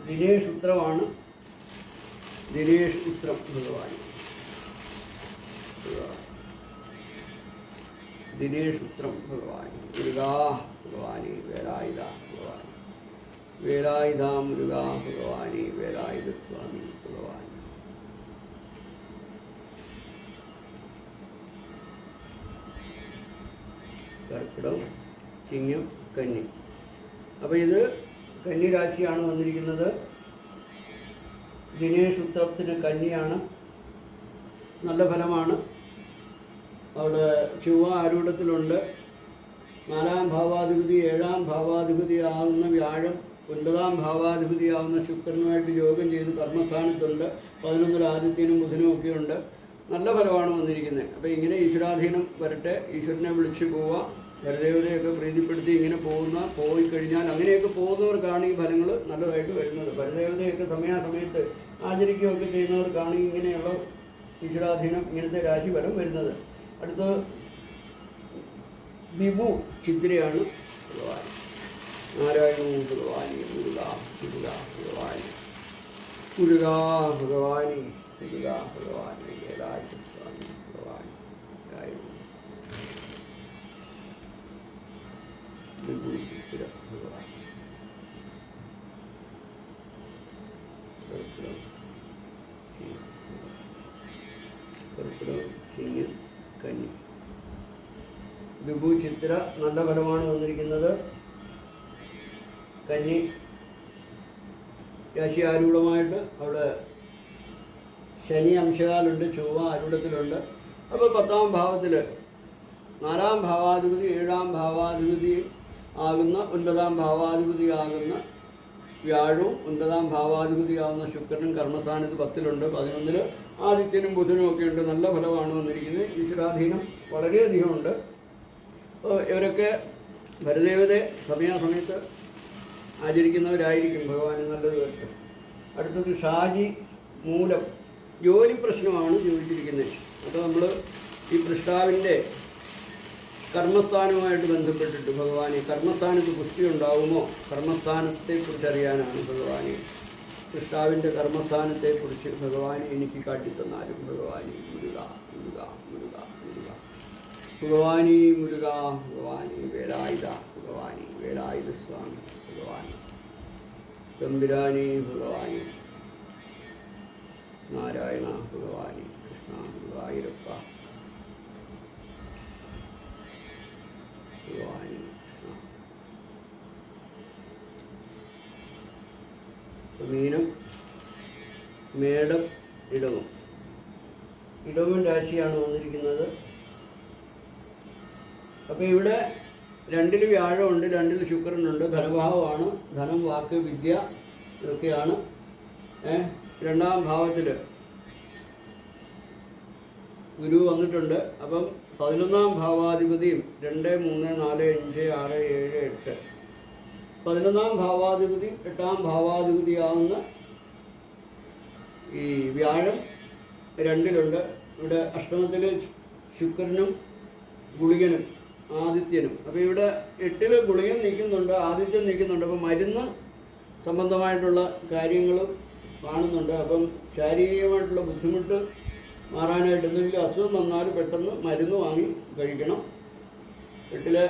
ദിനേഷ് ഉത്രമാണ്. ദിനേഷ് ഉത്രം ഭഗവാൻ ദിനേഷ് ഉത്രം ഭഗവാൻ മുരുകാ ഭഗവാനി വേലായുധ ഭഗവാൻ വേലായുധ മുരുകാ ഭഗവാനി വേലായുധ സ്വാമി ഭഗവാൻ. കർക്കിടകം ചിങ്ങം കന്നി. അപ്പോൾ ഇത് കന്നി രാശിയാണ് വന്നിരിക്കുന്നത്. ദിനേഷ് ഉത്രത്തിന് കന്നിയാണ്. നല്ല ഫലമാണ്. അവിടെ ചൊവ്വ ആരൂഢത്തിലുണ്ട്. 4-ാം ഭാവാധിപതി 7-ാം ഭാവാധിപതി ആകുന്ന വ്യാഴം 9-ാം ഭാവാധിപതി ആകുന്ന ശുക്രനുമായിട്ട് യോഗം ചെയ്ത് കർമ്മസ്ഥാനത്തുണ്ട്. 11-ൽ ആദിത്യനും ബുധനും ഒക്കെ ഉണ്ട്. നല്ല ഫലമാണ് വന്നിരിക്കുന്നത്. അപ്പോൾ ഇങ്ങനെ ഈശ്വരാധീനം വരട്ടെ. ഈശ്വരനെ വിളിച്ചു പോവുക, ഭരദേവതയൊക്കെ പ്രീതിപ്പെടുത്തി ഇങ്ങനെ പോയി കഴിഞ്ഞാൽ അങ്ങനെയൊക്കെ പോകുന്നവർക്കാണ് ഈ ഫലങ്ങൾ നല്ലതായിട്ട് വരുന്നത്. ഭരദേവതയൊക്കെ സമയാസമയത്ത് ആചരിക്കുകയൊക്കെ ചെയ്യുന്നവർക്കാണ് ഇങ്ങനെയുള്ള ഈശ്വരാധീനം, ഇങ്ങനത്തെ രാശിഫലം വരുന്നത്. അടുത്ത് വിഭു ചിത്രയാണ് ഭഗവാൻ. നാരായണവും ഭഗവാനി മുരുകാ മുരുകാ ഭഗവാനി മുരുകാ ഭഗവാനി മുരുകാ ഭഗവാനി വേലായുധ സ്വാമി ഭഗവാൻ. വിഭു ചിത്ര ഭഗവാൻ. കർക്കിടകം ചിങ്ങം കന്നി. വിഭു ചിത്ര നല്ല ഫലമാണ് വന്നിരിക്കുന്നത്. കന്നി രാശി ആരൂഢമായിട്ട് അവിടെ ശനി അംശകാലുണ്ട്, ചൊവ്വ ആരൂഢത്തിലുണ്ട്. അപ്പോൾ 10-ാം ഭാവത്തിൽ 4-ാം ഭാവാധിപതി 7-ാം ഭാവാധിപതി ആകുന്ന 9-ാം ഭാവാധിപതി ആകുന്ന വ്യാഴവും 9-ാം ഭാവാധിപതി ആകുന്ന ശുക്രനും കർമ്മസ്ഥാനത്ത് 10-ലുണ്ട്. 11-ൽ ആദിത്യനും ബുധനും ഒക്കെ ഉണ്ട്. നല്ല ഫലമാണ് വന്നിരിക്കുന്നത്. ഈശ്വരാധീനം വളരെയധികമുണ്ട്. ഇവരൊക്കെ ഭരദേവതയെ സമയാസമയത്ത് ആചരിക്കുന്നവരായിരിക്കും. ഭഗവാന് നല്ലത് വരട്ടെ. അടുത്തത് ഷാജി മൂലം. ജോലി പ്രശ്നമാണ് ചോദിച്ചിരിക്കുന്നത്. അപ്പോൾ നമ്മൾ ഈ പൃഷ്ടാവിൻ്റെ കർമ്മസ്ഥാനവുമായിട്ട് ബന്ധപ്പെട്ടിട്ട് ഭഗവാനെ കർമ്മസ്ഥാനത്ത് പുഷ്ടി ഉണ്ടാകുമോ, കർമ്മസ്ഥാനത്തെക്കുറിച്ച് അറിയാനാണ് ഭഗവാനെ. പൃഷ്ടാവിൻ്റെ കർമ്മസ്ഥാനത്തെക്കുറിച്ച് ഭഗവാനെ എനിക്ക് കാട്ടിത്തന്നാലും. ഭഗവാനെ മുരുക മുരുക മുരുക മുരുക ഭഗവാനി മുരുക ഭഗവാനി വേലായുധ ഭഗവാനി വേലായുധ സ്വാമി ഭഗവാനി തമ്പുരാനി ഭഗവാനി നാരായണ ഭഗവാനി കൃഷ്ണ ഗുരുവായൂരപ്പ ഭഗവാനി കൃഷ്ണ. മീനം മേടം ഇടവം. ഇടവം രാശിയാണ് വന്നിരിക്കുന്നത്. അപ്പോൾ ഇവിടെ 2-ൽ വ്യാഴമുണ്ട്, 2-ൽ ശുക്രനുണ്ട്. ധനഭാവമാണ്. ധനം, വാക്ക്, വിദ്യ ഇതൊക്കെയാണ്. 2-ാം ഭാവത്തിൽ ഗുരു വന്നിട്ടുണ്ട്. അപ്പം 11-ാം ഭാവാധിപതിയും 2, 3, 4, 5, 6, 7, 8 11-ാം ഭാവാധിപതി 8-ാം ഭാവാധിപതിയാവുന്ന ഈ വ്യാഴം 2-ലുണ്ട്. ഇവിടെ അഷ്ടമത്തിൽ ശുക്രനും ഗുളികനും ആദിത്യനും. അപ്പോൾ ഇവിടെ 8-ൽ ഗുളികൻ നിൽക്കുന്നുണ്ട്, ആദിത്യൻ നിൽക്കുന്നുണ്ട്. അപ്പം മരുന്ന് സംബന്ധമായിട്ടുള്ള കാര്യങ്ങളും കാണുന്നുണ്ട്. അപ്പം ശാരീരികമായിട്ടുള്ള ബുദ്ധിമുട്ട് മാറാനായിട്ട് എന്തെങ്കിലും അസുഖം വന്നാൽ പെട്ടെന്ന് മരുന്ന് വാങ്ങി കഴിക്കണം. 8-ലെ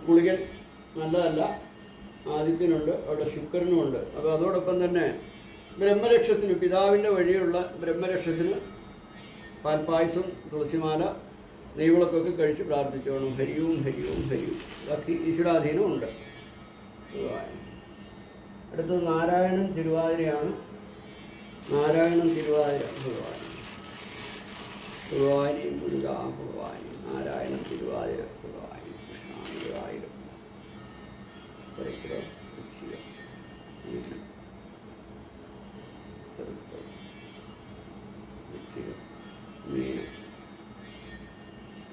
ഗുളികൻ നല്ലതല്ല. ആദിത്യനുണ്ട്, അവിടെ ശുക്രനുമുണ്ട്. അപ്പോൾ അതോടൊപ്പം തന്നെ ബ്രഹ്മരക്ഷത്തിന്, പിതാവിൻ്റെ വഴിയുള്ള ബ്രഹ്മരക്ഷത്തിന് പാൽപ്പായസം, തുളസിമാല, നെയ്വിളക്കൊക്കെ കഴിച്ച് പ്രാർത്ഥിച്ചോണം. ഹരിയും ഹരിയും ഹരിയും. ബാക്കി ഈശ്വരാധീനമുണ്ട്. അടുത്തത് നാരായണൻ തിരുവാതിരയാണ്. നാരായണൻ തിരുവാതിര ഭഗവാൻ. ഭഗവാനി മുരുകാ ഭഗവാനി. നാരായണൻ തിരുവാതിര ഭഗവാനി. കൃഷ്ണായിരം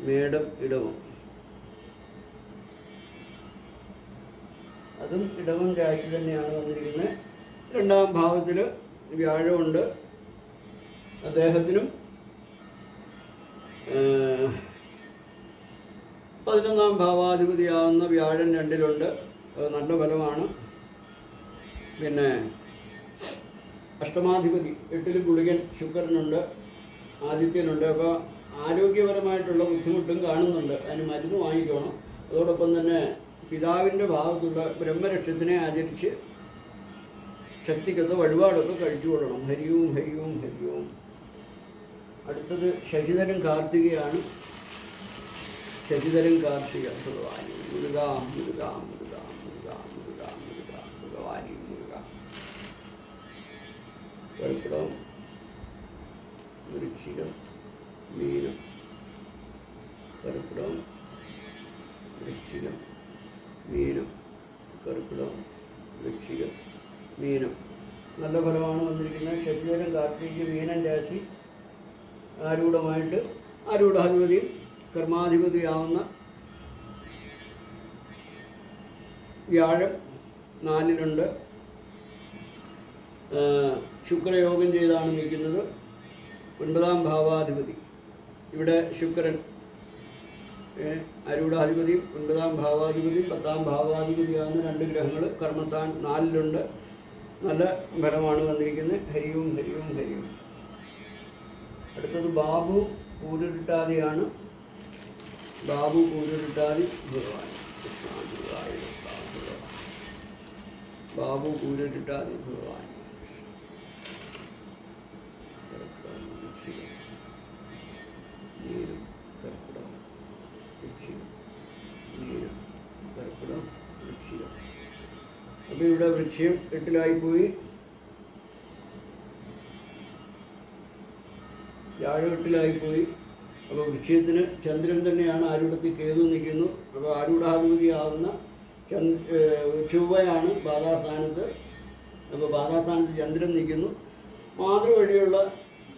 മേടം ഇടവം. അതും ഇടവം രാശി തന്നെയാണ് വന്നിരിക്കുന്നത്. 2-ാം ഭാവത്തിൽ വ്യാഴമുണ്ട്. അദ്ദേഹത്തിനും 11-ാം ഭാവാധിപതിയാവുന്ന വ്യാഴൻ 2-ലുണ്ട്. നല്ല ഫലമാണ്. പിന്നെ അഷ്ടമാധിപതി 8-ൽ ഗുളികൻ ശുക്രനുണ്ട്, ആദിത്യനുണ്ട്. അപ്പോൾ ആരോഗ്യപരമായിട്ടുള്ള ബുദ്ധിമുട്ടും കാണുന്നുണ്ട്. അതിന് മരുന്ന് വാങ്ങിക്കണം. അതോടൊപ്പം തന്നെ പിതാവിൻ്റെ ഭാഗത്തുള്ള ബ്രഹ്മരക്ഷത്തിനെ ആചരിച്ച് ശക്തിക്കൊത്ത് വഴിപാടൊക്കെ കഴിച്ചു കൊള്ളണം. ഹരിയും ഹരിയും ഹരിയും. അടുത്തത് ശശിധരൻ കാർത്തികയാണ്. ശശിധരൻ കാർത്തിക ഭഗവാനി. മുരുക മുരുക മുരുക മുരുക മുരുക മുരുക ഭഗവാനി മുരുക. കർക്കിടകം, വൃശ്ചികം, മീനം. കർക്കിടകം, വൃശ്ചികം, മീനം. കർക്കിടകം, വൃശ്ചികം, മീനം. നല്ല ഫലമാണ് വന്നിരിക്കുന്നത്. ശശിധരൻ കാർത്തിക മീനൻ രാശി. ആരൂഢാധിപതിയും കർമാധിപതിയാവുന്ന വ്യാഴം 4-ലുണ്ട്. ശുക്രയോഗം ചെയ്താണ് നിൽക്കുന്നത്. 9-ാം ഭാവാധിപതി. ഇവിടെ ശുക്രൻ ആരൂഢാധിപതിയും 9-ാം ഭാവാധിപതിയും 10-ാം ഭാവാധിപതിയാവുന്ന 2 ഗ്രഹങ്ങൾ കർമ്മസ്ഥാൻ 4-ലുണ്ട്. നല്ല ഫലമാണ് വന്നിരിക്കുന്നത്. ഹരിയും ഹരിയും ഹരിയും. അടുത്തത് ബാബു പൂരുരുട്ടാതിയാണ്. ബാബു പൂരുരുട്ടാതി ഭഗവാൻ. ബാബു പൂരുരുട്ടാതി ഭഗവാൻ. അപ്പോൾ ഇവിടെ വൃശ്ചികം 8-ലായിപ്പോയി. വ്യാഴം 8-ലായിപ്പോയി. അപ്പോൾ വൃശ്ചികത്തിന് ചന്ദ്രൻ തന്നെയാണ്. ആരൂഢത്തിൽ കേതു നിൽക്കുന്നു. അപ്പോൾ ആരൂഢാധിപതിയാവുന്ന ചൊവ്വയാണ് ബാധാസ്ഥാനത്ത്. അപ്പോൾ ബാധാസ്ഥാനത്ത് ചന്ദ്രൻ നിൽക്കുന്നു. മാതൃവഴിയുള്ള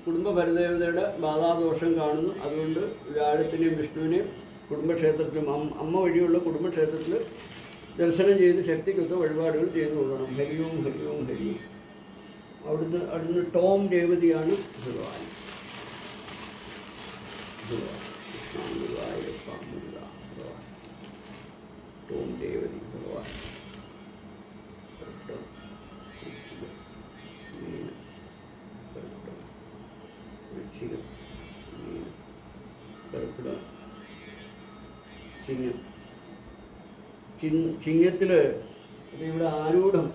കുടുംബ പരിദേവതയുടെ ബാധാദോഷം കാണുന്നു. അതുകൊണ്ട് വ്യാഴത്തിനെയും വിഷ്ണുവിനെയും കുടുംബക്ഷേത്രത്തിലും അമ്മ വഴിയുള്ള കുടുംബക്ഷേത്രത്തിൽ ദർശനം ചെയ്ത് ശക്തിക്കൊത്ത വഴിപാടുകൾ ചെയ്തു കൊള്ളണം. ഹരിയും ഹരിയും ഹരിയും. അവിടുന്ന് ടോം രേവതിയാണ് ഭഗവാൻ. ടോം രേവതി ഭഗവാൻ. ചിങ്ങം. ചിങ്ങത്തിൽ ഇവിടെ ആരൂഢം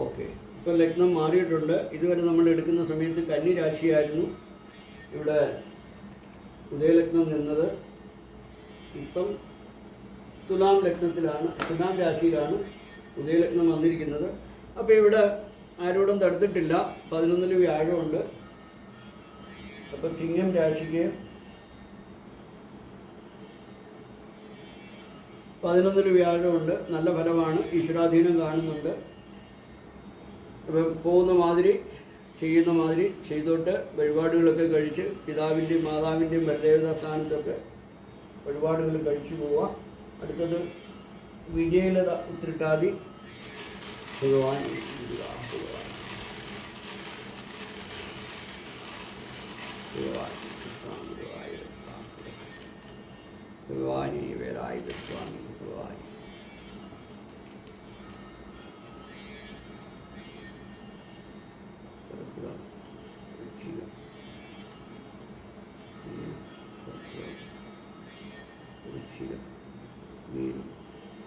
ഓക്കെ. ഇപ്പോൾ ലഗ്നം മാറിയിട്ടുണ്ട്. ഇതുവരെ നമ്മൾ എടുക്കുന്ന സമയത്ത് കന്നി രാശിയായിരുന്നു ഇവിടെ ഉദയലഗ്നം നിന്നത്. ഇപ്പം തുലാം രാശിയിലാണ് ഉദയലഗ്നം വന്നിരിക്കുന്നത്. അപ്പോൾ ഇവിടെ ആരൂഢം തടുത്തിട്ടില്ല. 11-ൽ വ്യാഴമുണ്ട്. അപ്പോൾ ചിങ്ങം രാശിക്ക് 11-ൽ വ്യാഴമുണ്ട്. നല്ല ഫലമാണ്. ഈശ്വരാധീനം കാണുന്നുണ്ട്. അപ്പം പോകുന്ന മാതിരി ചെയ്യുന്ന മാതിരി ചെയ്തോട്ട് വഴിപാടുകളൊക്കെ കഴിച്ച് പിതാവിൻ്റെയും മാതാവിൻ്റെയും ബലദേവതാ സ്ഥാനത്തൊക്കെ വഴിപാടുകൾ കഴിച്ചു പോവാം. അടുത്തത് വിജയലത ഉത്രട്ടാതി ഭഗവാൻ ഭഗവാനി വേലായുധ സ്വാമി ഭഗവാനി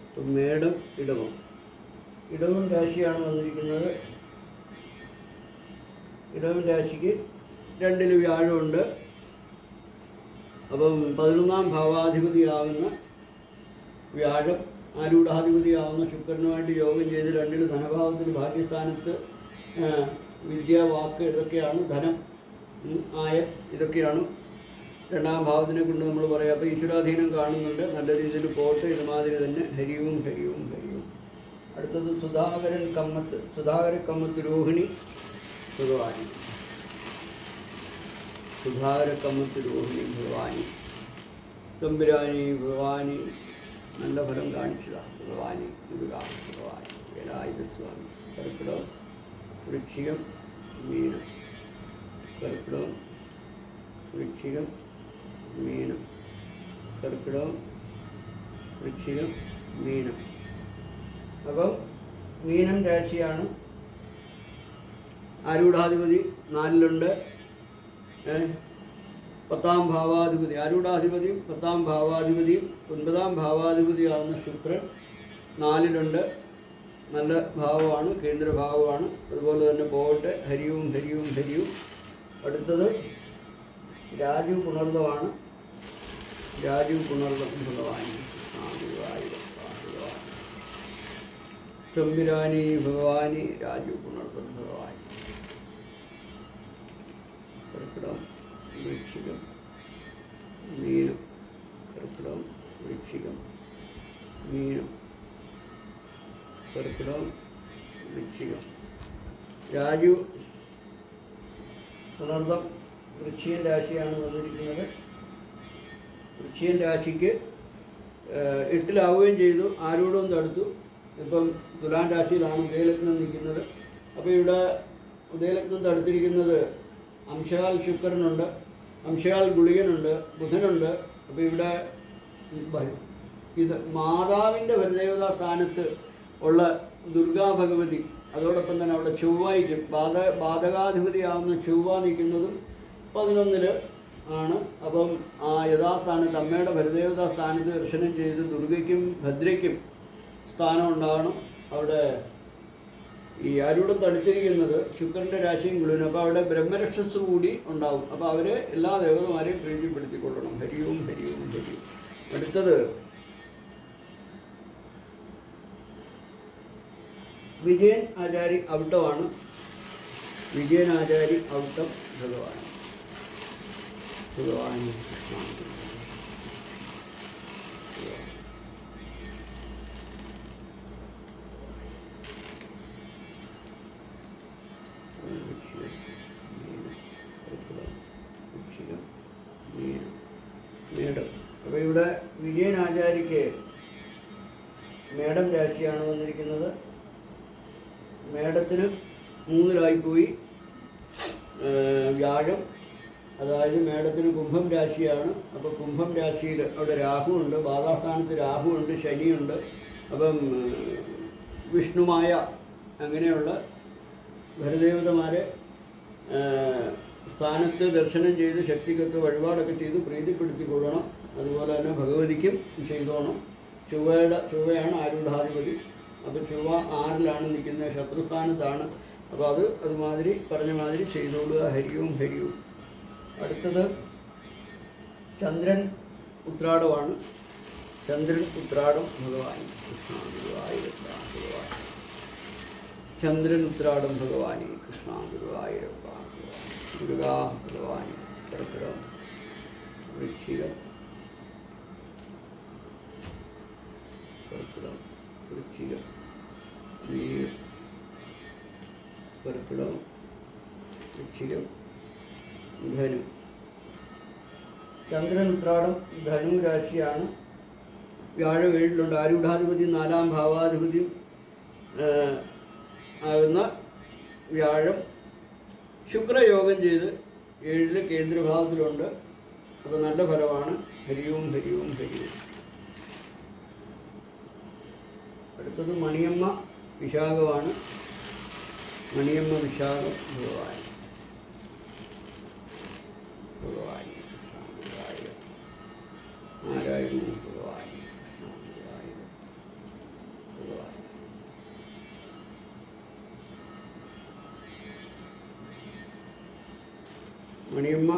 ഇപ്പം മേടം ഇടവം രാശിയാണ് വന്നിരിക്കുന്നത്. ഇടവം രാശിക്ക് 2 വ്യാഴമുണ്ട്. അപ്പം 11ാം ഭാവാധിപതിയാവുന്ന വ്യാഴം ആരൂഢാധിപതിയാവുന്ന ശുക്രനുമായിട്ട് യോഗം ചെയ്ത് 2 ധനഭാവത്തിൽ ഭാഗ്യസ്ഥാനത്ത് വിദ്യ, വാക്ക് ഇതൊക്കെയാണ്, ധനം, ആയം ഇതൊക്കെയാണ് 2ാം ഭാവത്തിനെ കൊണ്ട് നമ്മൾ പറയാം. അപ്പോൾ ഈശ്വരാധീനം കാണുന്നുണ്ട്. നല്ല രീതിയിൽ പോട്ടെ. ഇതുമാതിരി തന്നെ ഹരിയും ഹരിയും ഹരിയും. അടുത്തത് സുധാകരൻ കമ്മത്ത് രോഹിണി ഭഗവാനി ഭഗവാനി തമ്പുരാനി ഭഗവാനി നല്ല ഫലം കാണിച്ചതാണ്. ഭഗവാനി ഭഗവാനി വേലായുധ സ്വാമി. കർക്കിടകം വൃശ്ചികം മീനം. കർക്കിടകം വൃശ്ചികം മീനം. കർക്കിടകം വൃശ്ചികം മീനം. അപ്പം മീനം രാശിയാണ്. ആരൂഢാധിപതി 4ലുണ്ട്. 10ാം ഭാവാധിപതി ആരൂഢാധിപതിയും 10ാം ഭാവാധിപതിയും 9ാം ഭാവാധിപതിയാകുന്ന ശുക്രൻ 4ലുണ്ട്. നല്ല ഭാവമാണ്, കേന്ദ്രഭാവമാണ്. അതുപോലെ തന്നെ പോകട്ടെ. ഹരിയും ഹരിയും ഹരിയും. അടുത്തത് രാജു പുണർദമാണ്. ഭഗവാനി തമ്പുരാനി ഭഗവാനി രാജു പുണർദം ഭഗവാനി. കർക്കിടകം വൃശ്ചികം മീനം. കർക്കിടകം വൃശ്ചികം മീനം. കർക്കിടകം വൃശ്ചികം. രാജു പുണർദം വൃശ്ചികൻ രാശിയാണ് വന്നിരിക്കുന്നത്. വൃശ്ചികൻ രാശിക്ക് 8ലാവുകയും ചെയ്തു. ആരൂഢവും തടുത്തു. ഇപ്പം തുലാം രാശിയിലാണ് ഉദയലഗ്നം നിൽക്കുന്നത്. അപ്പോൾ ഇവിടെ ഉദയലഗ്നം തടുത്തിരിക്കുന്നത് അംശകാൽ ശുക്രനുണ്ട്, അംശകാൽ ഗുളികനുണ്ട്, ബുധനുണ്ട്. അപ്പോൾ ഇവിടെ ഇത് മാതാവിൻ്റെ പരദേവതാ സ്ഥാനത്ത് ഉള്ള ദുർഗാ ഭഗവതി, അതോടൊപ്പം തന്നെ അവിടെ ചൊവ്വായിക്കും ബാധകാധിപതിയാവുന്ന ചൊവ്വ നിൽക്കുന്നതും 11 ആണ്. അപ്പം ആ യഥാസ്ഥാനത്ത് അമ്മയുടെ പരദേവതാ സ്ഥാനത്ത് ദർശനം ചെയ്ത് ദുർഗയ്ക്കും ഭദ്രയ്ക്കും സ്ഥാനം ഉണ്ടാകണം. അവിടെ ഈ ആരൂഢം തടുത്തിരിക്കുന്നത് ശുക്രൻ്റെ രാശിയും ഗുളിനും. അപ്പോൾ അവിടെ ബ്രഹ്മരക്ഷസ് കൂടി ഉണ്ടാവും. അപ്പോൾ അവർ എല്ലാ ദേവതമാരെയും പ്രീതിപ്പെടുത്തിക്കൊള്ളണം. ഹരിയും ഹരിയും ഹരിയും. അടുത്തത് വിജയൻ ആചാരി ഔട്ടമാണ്. വിജയൻ ആചാരി ഔട്ടം ഭഗവാൻ മേടം. അപ്പോൾ ഇവിടെ വിജയൻ ആചാര്യക്ക് മേടം രാശിയാണ് വന്നിരിക്കുന്നത്. മേടത്തിന് 3ലായിപ്പോയി വ്യാഴം. അതായത് മേടത്തിന് കുംഭം രാശിയാണ്. അപ്പോൾ കുംഭം രാശിയിൽ അവിടെ രാഹുവുണ്ട്, ബാധാസ്ഥാനത്ത് രാഹുവുണ്ട്, ശനിയുണ്ട്. അപ്പം വിഷ്ണുമായ അങ്ങനെയുള്ള ഭരദേവതമാരെ സ്ഥാനത്ത് ദർശനം ചെയ്ത് ശക്തികത്ത് വഴിപാടൊക്കെ ചെയ്ത് പ്രീതിപ്പെടുത്തിക്കൊള്ളണം. അതുപോലെ തന്നെ ഭഗവതിക്കും ചെയ്തോണം. ചൊവ്വയാണ് ആരൂഢാധിപതി. അപ്പോൾ ചൊവ്വ 6ലാണ് നിൽക്കുന്നത്, ശത്രുസ്ഥാനത്താണ്. അപ്പോൾ അതുമാതിരി പറഞ്ഞ മാതിരി ചെയ്തോളുക. ഹരിയും ഹരിയും. അടുത്തത് ചന്ദ്രൻ ഉത്രാടമാണ്. ചന്ദ്രൻ ഉത്രാടം ഭഗവാനി ചന്ദ്രൻ ഉത്രാടം ഭഗവാനി കൃഷ്ണ ഗുരുവായൂരപ്പ ദുർഗാ ഭഗവാനി. കർക്കിടകം വൃശ്ചികം വൃശ്ചികം കർക്കിടകം, വൃശ്ചികം, ധനു. ചന്ദ്രൻ ഉത്രാടം ധനു രാശിയാണ്. വ്യാഴം 7-ലുണ്ട്. ആരൂഢാധിപതി 4-ാം ഭാവാധിപതിയും ആകുന്ന വ്യാഴം ശുക്രയോഗം ചെയ്ത് 7-ൽ കേന്ദ്രഭാവത്തിലുണ്ട്. അത് നല്ല ഫലമാണ്. ഹരിയും ഹരിയും ഹരിയും. അടുത്തത് മണിയമ്മ വിശാഖമാണ്. മണിയമ്മ വിശാഖം ഭഗവാൻ ഭഗവാൻ നാരായണ ഭഗവാൻ ഭഗവാൻ. മണിയമ്മ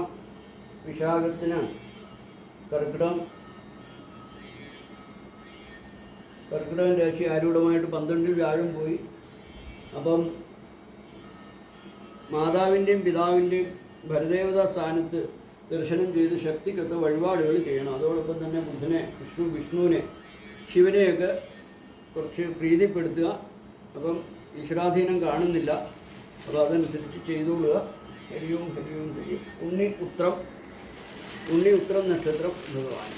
വിശാഖത്തിനാണ്. കർക്കിടകം രാശി ആരൂഢമായിട്ട് 12-ൽ വ്യാഴം പോയി. അപ്പം മാതാവിൻ്റെയും പിതാവിൻ്റെയും ഭരദേവതാ സ്ഥാനത്ത് ദർശനം ചെയ്ത് ശക്തിക്കൊത്ത വഴിപാടുകൾ ചെയ്യണം. അതോടൊപ്പം തന്നെ ബുധനെ, വിഷ്ണുവിനെ, ശിവനെയൊക്കെ കുറച്ച് പ്രീതിപ്പെടുത്തുക. അപ്പം ഈശ്വരാധീനം കാണുന്നില്ല, അപ്പോൾ അതനുസരിച്ച് ചെയ്തുകൊള്ളുക. ഹരിയും ഹരിയും ഹരിയും. ഉണ്ണി ഉത്രം നക്ഷത്രം ഭഗവാൻ.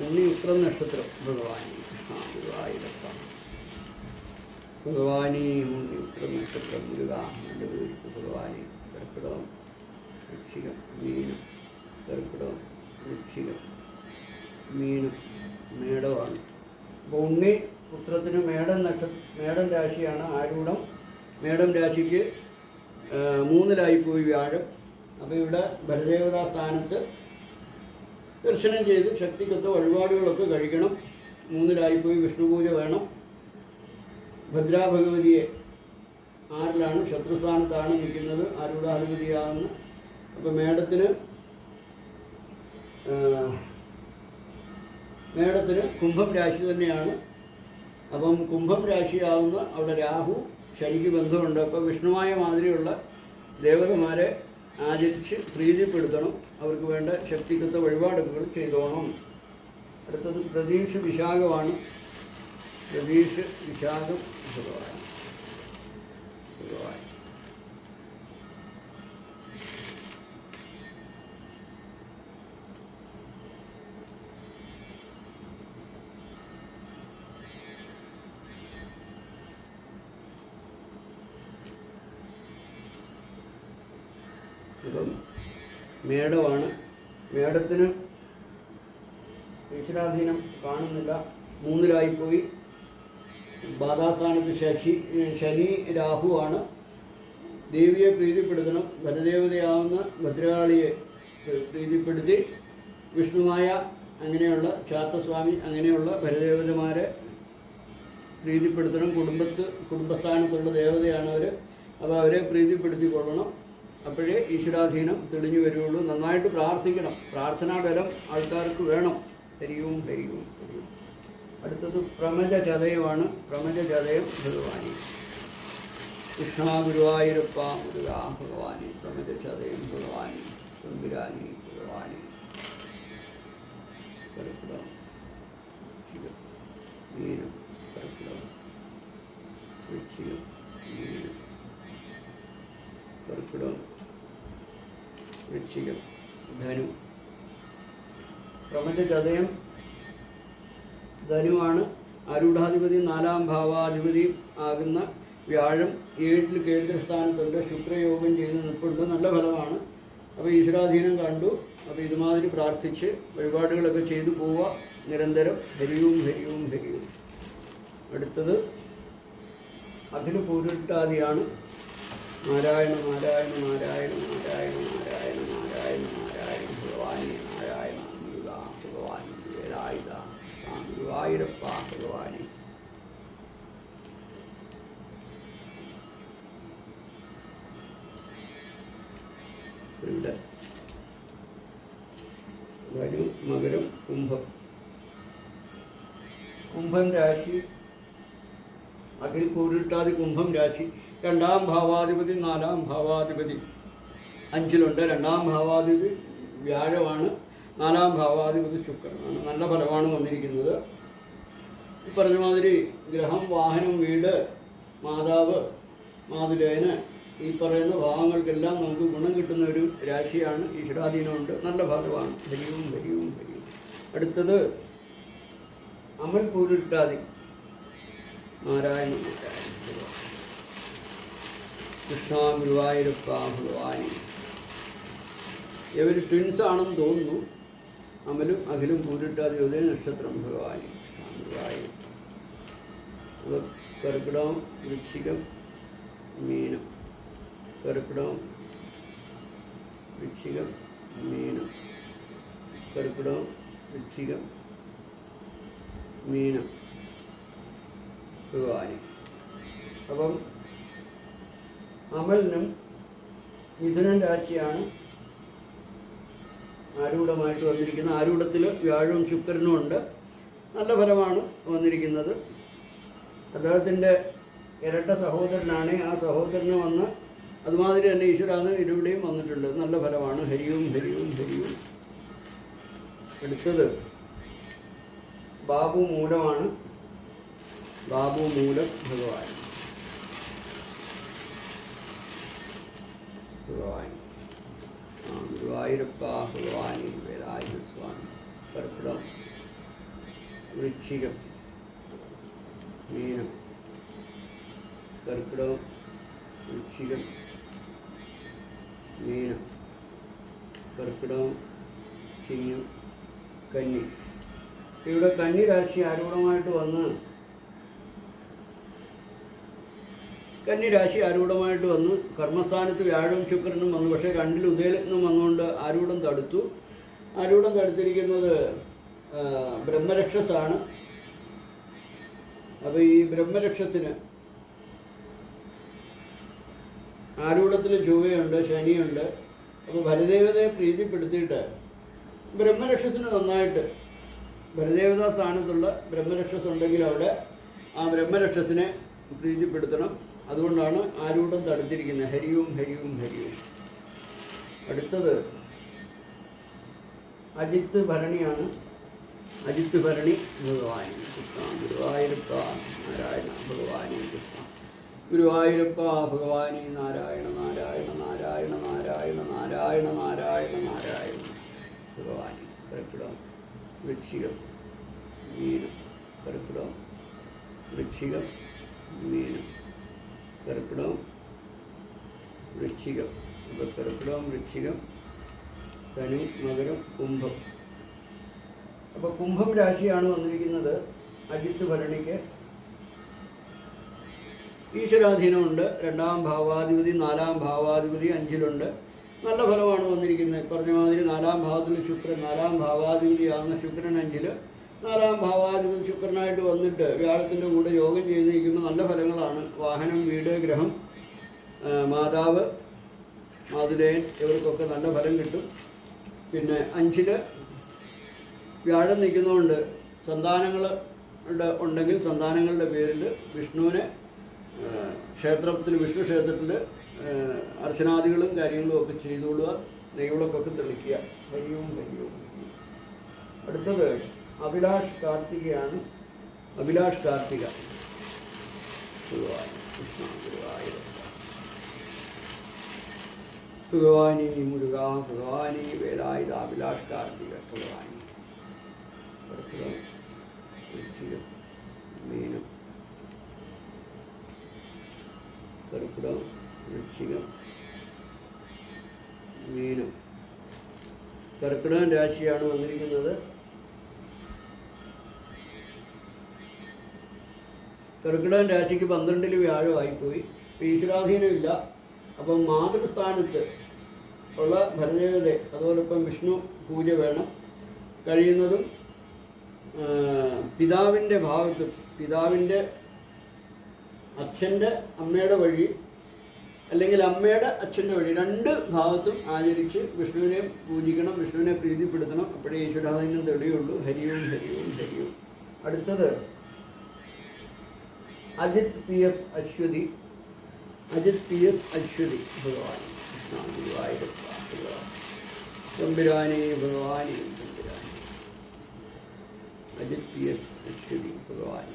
ഉണ്ണി ഉത്രം നക്ഷത്രം ഭഗവാനി. ഗുരുവായൂരപ്പ ഭഗവാനി. ഉണ്ണി ഉത്രം നക്ഷത്രം മുരുക. നല്ല വീഴ്ത്ത് ഭഗവാനി. കർക്കിടകം, വൃശ്ചികം, മീനം. കർക്കിടകം, വൃശ്ചികം, മീനം, മേടമാണ്. അപ്പോൾ ഉണ്ണി ഉത്രത്തിന് മേടം രാശിയാണ് ആരൂഢം. മേടം രാശിക്ക് 3-ലായിപ്പോയി വ്യാഴം. അപ്പോൾ ഇവിടെ ഭരദേവതാ സ്ഥാനത്ത് ദർശനം ചെയ്ത് ശക്തിക്കൊത്ത വഴിപാടുകളൊക്കെ കഴിക്കണം. 3-ലായിപ്പോയി വിഷ്ണു പൂജ വേണം. ഭദ്രാഭഗവതിയെ 6-ലാണ്, ശത്രുസ്ഥാനത്താണ് നിൽക്കുന്നത്, ആരൂഢാധിപതിയാകുന്ന. അപ്പോൾ മേടത്തിന് കുംഭം രാശി തന്നെയാണ്. അപ്പം കുംഭം രാശിയാവുന്ന അവിടെ രാഹു ശനിക്ക് ബന്ധമുണ്ട്. അപ്പോൾ വിഷ്ണുമായ മാതിരിയുള്ള ദേവതമാരെ ആചരിച്ച് പ്രീതിപ്പെടുത്തണം. അവർക്ക് വേണ്ട ശക്തിക്കൊത്ത വഴിപാടുകൾ ചെയ്തോണം. അടുത്തത് പ്രതീക്ഷ വിശാഖമാണ്. പ്രതീക്ഷ വിശാഖം ഭഗവാൻ ഭഗവാൻ. അപ്പം മേടമാണ്. മേടത്തിന് ഈശ്വരാധീനം കാണുന്നില്ല, 3-ലായിപ്പോയി. ബാധാസ്ഥാനത്ത് ശനി രാഹുവാണ്. ദേവിയെ പ്രീതിപ്പെടുത്തണം. വനദേവതയാവുന്ന ഭദ്രകാളിയെ പ്രീതിപ്പെടുത്തി വിഷ്ണുമായ അങ്ങനെയുള്ള ചാത്തസ്വാമി അങ്ങനെയുള്ള ഭരദേവതമാരെ പ്രീതിപ്പെടുത്തണം. കുടുംബസ്ഥാനത്തുള്ള ദേവതയാണ് അവർ. അപ്പോൾ അവരെ പ്രീതിപ്പെടുത്തിക്കൊള്ളണം. അപ്പോഴേ ഈശ്വരാധീനം തെളിഞ്ഞു വരുള്ളൂ. നന്നായിട്ട് പ്രാർത്ഥിക്കണം. പ്രാർത്ഥനാബലം ആൾക്കാർക്ക് വേണം. ഹരിയും ഹരിയും ഹരിയും. അടുത്തത് പ്രമജ ചതയമാണ്. പ്രമജ ചതയം ഭഗവാനി. കൃഷ്ണ ഗുരുവായൂരപ്പ മുരുക ഭഗവാനി. പ്രമജ ചതയം ഭഗവാനി. തമ്പുരാനി ഭഗവാനി. കർക്കിടകം, മീനം. കർക്കിടകം, വൃശ്ചികം, മീനം. കർക്കിടകം, വൃശ്ചികം, ധനു. പ്രപഞ്ച ചതയം ധനുവാണ്. ആരൂഢാധിപതി 4-ാം ഭാവാധിപതി ആകുന്ന വ്യാഴം 7-ൽ കേന്ദ്രസ്ഥാനത്തുണ്ട്. ശുക്രയോഗം ചെയ്ത് നിൽപ്പുണ്ട്. നല്ല ഫലമാണ്. അപ്പോൾ ഈശ്വരാധീനം കണ്ടു. അപ്പോൾ ഇതുമാതിരി പ്രാർത്ഥിച്ച് വഴിപാടുകളൊക്കെ ചെയ്തു പോവുക നിരന്തരം. ഹരിയും ഹരിയും ഹരിയും. അടുത്തത് അഖില പൂരുട്ടാദിയാണ്. നാരായണ നാരായണ നാരായണ നാരായണ നാരായണ നാരായണ നാരായണ ഭഗവാനി. നാരായണ മുരുക ഭഗവാനി. വേലായുധ ഗുരുവായൂരപ്പ ഭഗവാനി. ഇവിടെ ധനു, മകരം, കുംഭം. കുംഭം രാശി അഖിൽ പൂരുട്ടാതി കുംഭം രാശി. 2-ാം ഭാവാധിപതി 4-ാം ഭാവാധിപതി 5-ലുണ്ട്. 2-ാം ഭാവാധിപതി വ്യാഴമാണ്. 4-ാം ഭാവാധിപതി ശുക്രനാണ്. നല്ല ഫലമാണ് വന്നിരിക്കുന്നത്. ഈ പറഞ്ഞ മാതിരി ഗ്രഹം, വാഹനം, വീട്, മാതാവ്, മാതുലേന് ഈ പറയുന്ന ഭാവങ്ങൾക്കെല്ലാം നമുക്ക് ഗുണം കിട്ടുന്ന ഒരു രാശിയാണ്. ഈശ്വരാധീനമുണ്ട്, നല്ല ഫലമാണ്. ഹരിയും ഹരിയും ഹരിയും. അടുത്തത് അമൽ പൂരിട്ടാതി. നാരായണ നാരായണ കൃഷ്ണ ഗുരുവായൂരപ്പ ഭഗവാനി. ഇവർ ട്വിൻസ് ആണെന്ന് തോന്നുന്നു. അമലും അഖിലും പൂരിട്ടാതി ഉദയ നക്ഷത്രം ഭഗവാനി ഗുരുവായൂർ. കർക്കിടകം, വൃശ്ചികം, മീനം. കർക്കിടകം, വൃശ്ചികം, മീനം. കർക്കിടകം, വൃശ്ചികം, മീനം ഭഗവാനി. അപ്പം അമലിനും മിഥുനൻ രാശിയാണ് ആരൂഢമായിട്ട് വന്നിരിക്കുന്നത്. ആരൂഢത്തിൽ വ്യാഴവും ശുക്രനും ഉണ്ട്. നല്ല ഫലമാണ് വന്നിരിക്കുന്നത്. അദ്ദേഹത്തിൻ്റെ ഇരട്ട സഹോദരനാണ്. ആ സഹോദരന് വന്ന് അതുമാതിരി തന്നെ ഈശ്വരാധീനം ഇരുവിടെയും വന്നിട്ടുണ്ട്. നല്ല ഫലമാണ്. ഹരിയും ഹരിയും ഹരിയും. അടുത്തത് ബാബു മൂലമാണ്. ബാബു മൂലം ഭഗവാൻ ഗുരുവായൂരപ്പ ഭഗവാനി വേലായുധ സ്വാമി. കർക്കിടകം, വൃശ്ചികം, മീനം. കർക്കിടകം, വൃശ്ചികം, മീനം. കർക്കിടകം, ചിങ്ങം, കന്നി. ഇവിടെ കന്നി രാശി ആരൂഢമായിട്ട് വന്ന് കർമ്മസ്ഥാനത്ത് വ്യാഴവും ശുക്രനും വന്നു. പക്ഷേ രണ്ടിൽ ഉദയലഗ്നം വന്നുകൊണ്ട് ആരൂഢം തടുത്തു. ആരൂഢം തടുത്തിരിക്കുന്നത് ബ്രഹ്മരക്ഷസാണ്. അപ്പോൾ ഈ ബ്രഹ്മരക്ഷത്തിന് ആരൂഢത്തിൽ ചൊവ്വയുണ്ട്, ശനിയുണ്ട്. അപ്പോൾ ബലദേവതയെ പ്രീതിപ്പെടുത്തിയിട്ട് ബ്രഹ്മരക്ഷസിന് നന്നായിട്ട് ബലദേവതാ സ്ഥാനത്തുള്ള ബ്രഹ്മരക്ഷസ് ഉണ്ടെങ്കിൽ അവിടെ ആ ബ്രഹ്മരക്ഷസിനെ പ്രീതിപ്പെടുത്തണം. അതുകൊണ്ടാണ് ആരൂഢം തടുത്തിരിക്കുന്നത്. ഹരിയും ഹരിയും ഹരിയും. അടുത്തത് അജിത്ത് ഭരണിയാണ്. അജിത്ത് ഭരണി ഭഗവാനി കൃഷ്ണ ഗുരുവായൂരപ്പ നാരായണ ഭഗവാനി കൃഷ്ണ ഗുരുവായൂരപ്പ ഭഗവാനി നാരായണ നാരായണ നാരായണ നാരായണ നാരായണ നാരായണ നാരായണ ഭഗവാനി. കർക്കിടകം, വൃശ്ചികം, മീനം. കർക്കിടകം, വൃശ്ചികം, മീനം. കർക്കിടകം, വൃശ്ചികം. അപ്പോൾ കർക്കിടകം, വൃശ്ചികം, ധനു, മകരം, കുംഭം. അപ്പോൾ കുംഭം രാശിയാണ് വന്നിരിക്കുന്നത്. അജിത്ത് ഭരണിക്ക് ഈശ്വരാധീനമുണ്ട്. 2ാം ഭാവാധിപതി, 4ാം ഭാവാധിപതി 5ലുണ്ട്. നല്ല ഫലമാണ് വന്നിരിക്കുന്നത്. പറഞ്ഞ മാതിരി 4ാം ഭാവത്തിൽ ശുക്രൻ, 4ാം ഭാവാധിപതിയാകുന്ന ശുക്രൻ 5ല്, 4ാം ഭാവാധിപതി ശുക്രനായിട്ട് വന്നിട്ട് വ്യാഴത്തിൻ്റെ കൂടെ യോഗം ചെയ്തിരിക്കുന്ന നല്ല ഫലങ്ങളാണ്. വാഹനം, വീട്, ഗ്രഹം, മാതാവ്, മാതുലേയൻ ഇവർക്കൊക്കെ നല്ല ഫലം കിട്ടും. പിന്നെ 5ല് വ്യാഴം നിൽക്കുന്നതുകൊണ്ട് സന്താനങ്ങൾ ഉണ്ടെങ്കിൽ സന്താനങ്ങളുടെ പേരിൽ വിഷ്ണുവിനെ ക്ഷേത്രത്തിൽ, വിഷ്ണു ക്ഷേത്രത്തിൽ അർച്ചനാദികളും കാര്യങ്ങളും ഒക്കെ ചെയ്തുകൊള്ളുക. നെയ്വിളക്കൊക്കെ തെളിക്കുക. ഹരിയും ഹരിയും. അടുത്തത് അഭിലാഷ് കാർത്തികയാണ്. അഭിലാഷ് കാർത്തിക കൃഷ്ണ ഗുരുവായൂരപ്പ ഭഗവാനി മുരുക ഭഗവാനി വേലായുധ അഭിലാഷ് കാർത്തിക ഭഗവാനി. കർക്കിടകം, വൃശ്ചികം, മീനം. കർക്കിടകം, വൃശ്ചികം, മീനം. കർക്കിടകം രാശിയാണ് വന്നിരിക്കുന്നത്. കർക്കിടകം രാശിക്ക് 12ൽ വ്യാഴമായിപ്പോയി. ഈശ്വരാധീനമില്ല. അപ്പം മാതൃസ്ഥാനത്ത് ഉള്ള ഭരദേവതയെ, അതുപോലെ ഇപ്പം വിഷ്ണു പൂജ വേണം. കഴിയുന്നതും പിതാവിൻ്റെ ഭാഗത്ത്, പിതാവിൻ്റെ അച്ഛൻ്റെ അമ്മയുടെ വഴി അല്ലെങ്കിൽ അമ്മയുടെ അച്ഛൻ്റെ വഴി 2 ഭാഗത്തും ആചരിച്ച് വിഷ്ണുവിനെ പൂജിക്കണം, വിഷ്ണുവിനെ പ്രീതിപ്പെടുത്തണം. അപ്പോഴേ ഈശ്വരാധീനം തെളിയുള്ളൂ. ഹരിയും ഹരിയും ഹരിയും. അടുത്തത് അജിത് PS അശ്വതി. അജിത് PS അശ്വതി ഭഗവാൻ കൃഷ്ണ ഗുരുവായൂരപ്പ ഭഗവാൻ. തമ്പുരാനെ ഭഗവാനെ തമ്പുരാനെ. അജിത് PS അശ്വതി ഭഗവാൻ.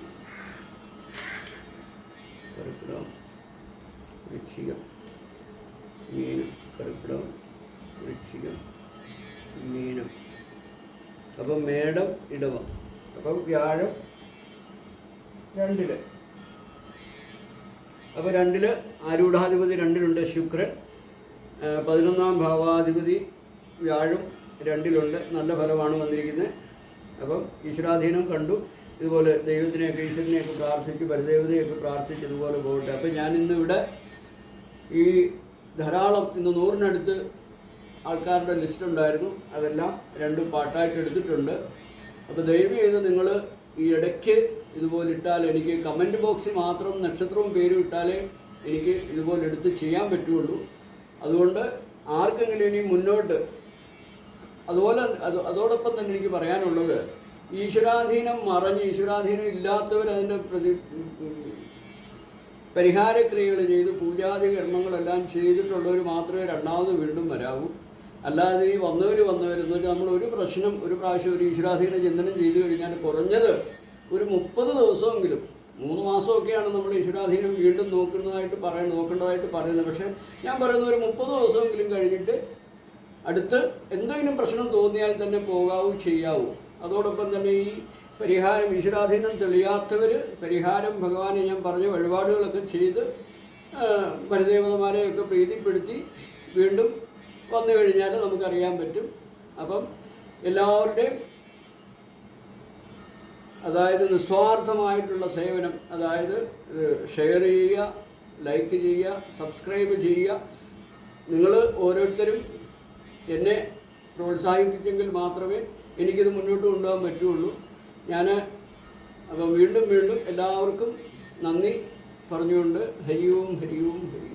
അപ്പം വ്യാഴം 2-ല്. അപ്പോൾ 2-ല് ആരൂഢാധിപതി 2-ലുണ്ട് ശുക്രൻ, 11ാം ഭാവാധിപതി വ്യാഴം 2-ലുണ്ട്. നല്ല ഫലമാണ് വന്നിരിക്കുന്നത്. അപ്പം ഈശ്വരാധീനം കണ്ടു. ഇതുപോലെ ദൈവത്തിനെയൊക്കെ ഈശ്വരനെയൊക്കെ പ്രാർത്ഥിച്ച് പരദേവതയൊക്കെ പ്രാർത്ഥിച്ച് ഇതുപോലെ പോകട്ടെ. അപ്പം ഞാനിന്നിവിടെ ഈ ധാരാളം ഇന്ന് 100-നടുത്ത് ആൾക്കാരുടെ ലിസ്റ്റ് ഉണ്ടായിരുന്നു. അതെല്ലാം 2 പാട്ടായിട്ട് എടുത്തിട്ടുണ്ട്. അപ്പോൾ ദയവ് ചെയ്ത് നിങ്ങൾ ഈ ഇടയ്ക്ക് ഇതുപോലെ ഇട്ടാൽ എനിക്ക് കമൻറ്റ് ബോക്സിൽ മാത്രം നക്ഷത്രവും പേരും ഇട്ടാലേ എനിക്ക് ഇതുപോലെ എടുത്ത് ചെയ്യാൻ പറ്റുള്ളൂ. അതുകൊണ്ട് ആർക്കെങ്കിലും ഇനി മുന്നോട്ട് അതുപോലെ അതോടൊപ്പം തന്നെ എനിക്ക് പറയാനുള്ളത്, ഈശ്വരാധീനം മറഞ്ഞ് ഈശ്വരാധീനം ഇല്ലാത്തവർ അതിൻ്റെ പരിഹാരക്രിയകൾ ചെയ്ത് പൂജാതി കർമ്മങ്ങളെല്ലാം ചെയ്തിട്ടുള്ളവർ മാത്രമേ രണ്ടാമത് വീണ്ടും വരാവൂ. അല്ലാതെ ഈ വന്നവരെന്ന് വെച്ചാൽ നമ്മൾ ഒരു പ്രശ്നം ഒരു പ്രാവശ്യം ഒരു ഈശ്വരാധീന ചിന്തനം ചെയ്തു കഴിഞ്ഞാൽ കുറഞ്ഞത് ഒരു 30 ദിവസമെങ്കിലും, 3 മാസമൊക്കെയാണ് നമ്മൾ ഈശ്വരാധീനം വീണ്ടും നോക്കേണ്ടതായിട്ട് പറയുന്നത്. പക്ഷേ ഞാൻ പറയുന്ന ഒരു 30 ദിവസമെങ്കിലും കഴിഞ്ഞിട്ട് അടുത്ത് എന്തെങ്കിലും പ്രശ്നം തോന്നിയാൽ തന്നെ പോകാവൂ, ചെയ്യാവൂ. അതോടൊപ്പം തന്നെ ഈ പരിഹാരം ഈശ്വരാധീനം തെളിയാത്തവർ പരിഹാരം ഭഗവാനെ ഞാൻ പറഞ്ഞ വഴിപാടുകളൊക്കെ ചെയ്ത് പരദേവതമാരെയൊക്കെ പ്രീതിപ്പെടുത്തി വീണ്ടും വന്നു കഴിഞ്ഞാൽ നമുക്കറിയാൻ പറ്റും. അപ്പം എല്ലാവരുടെയും അതായത് നിസ്വാർത്ഥമായിട്ടുള്ള സേവനം, അതായത് ഷെയർ ചെയ്യുക, ലൈക്ക് ചെയ്യുക, സബ്സ്ക്രൈബ് ചെയ്യുക. നിങ്ങൾ ഓരോരുത്തരും എന്നെ പ്രോത്സാഹിപ്പിച്ചെങ്കിൽ മാത്രമേ എനിക്കിത് മുന്നോട്ട് കൊണ്ടുപോകാൻ പറ്റുള്ളൂ. അപ്പം വീണ്ടും എല്ലാവർക്കും നന്ദി പറഞ്ഞുകൊണ്ട് ഹരി ഓം ഹരി ഓം ഹരി ഓം.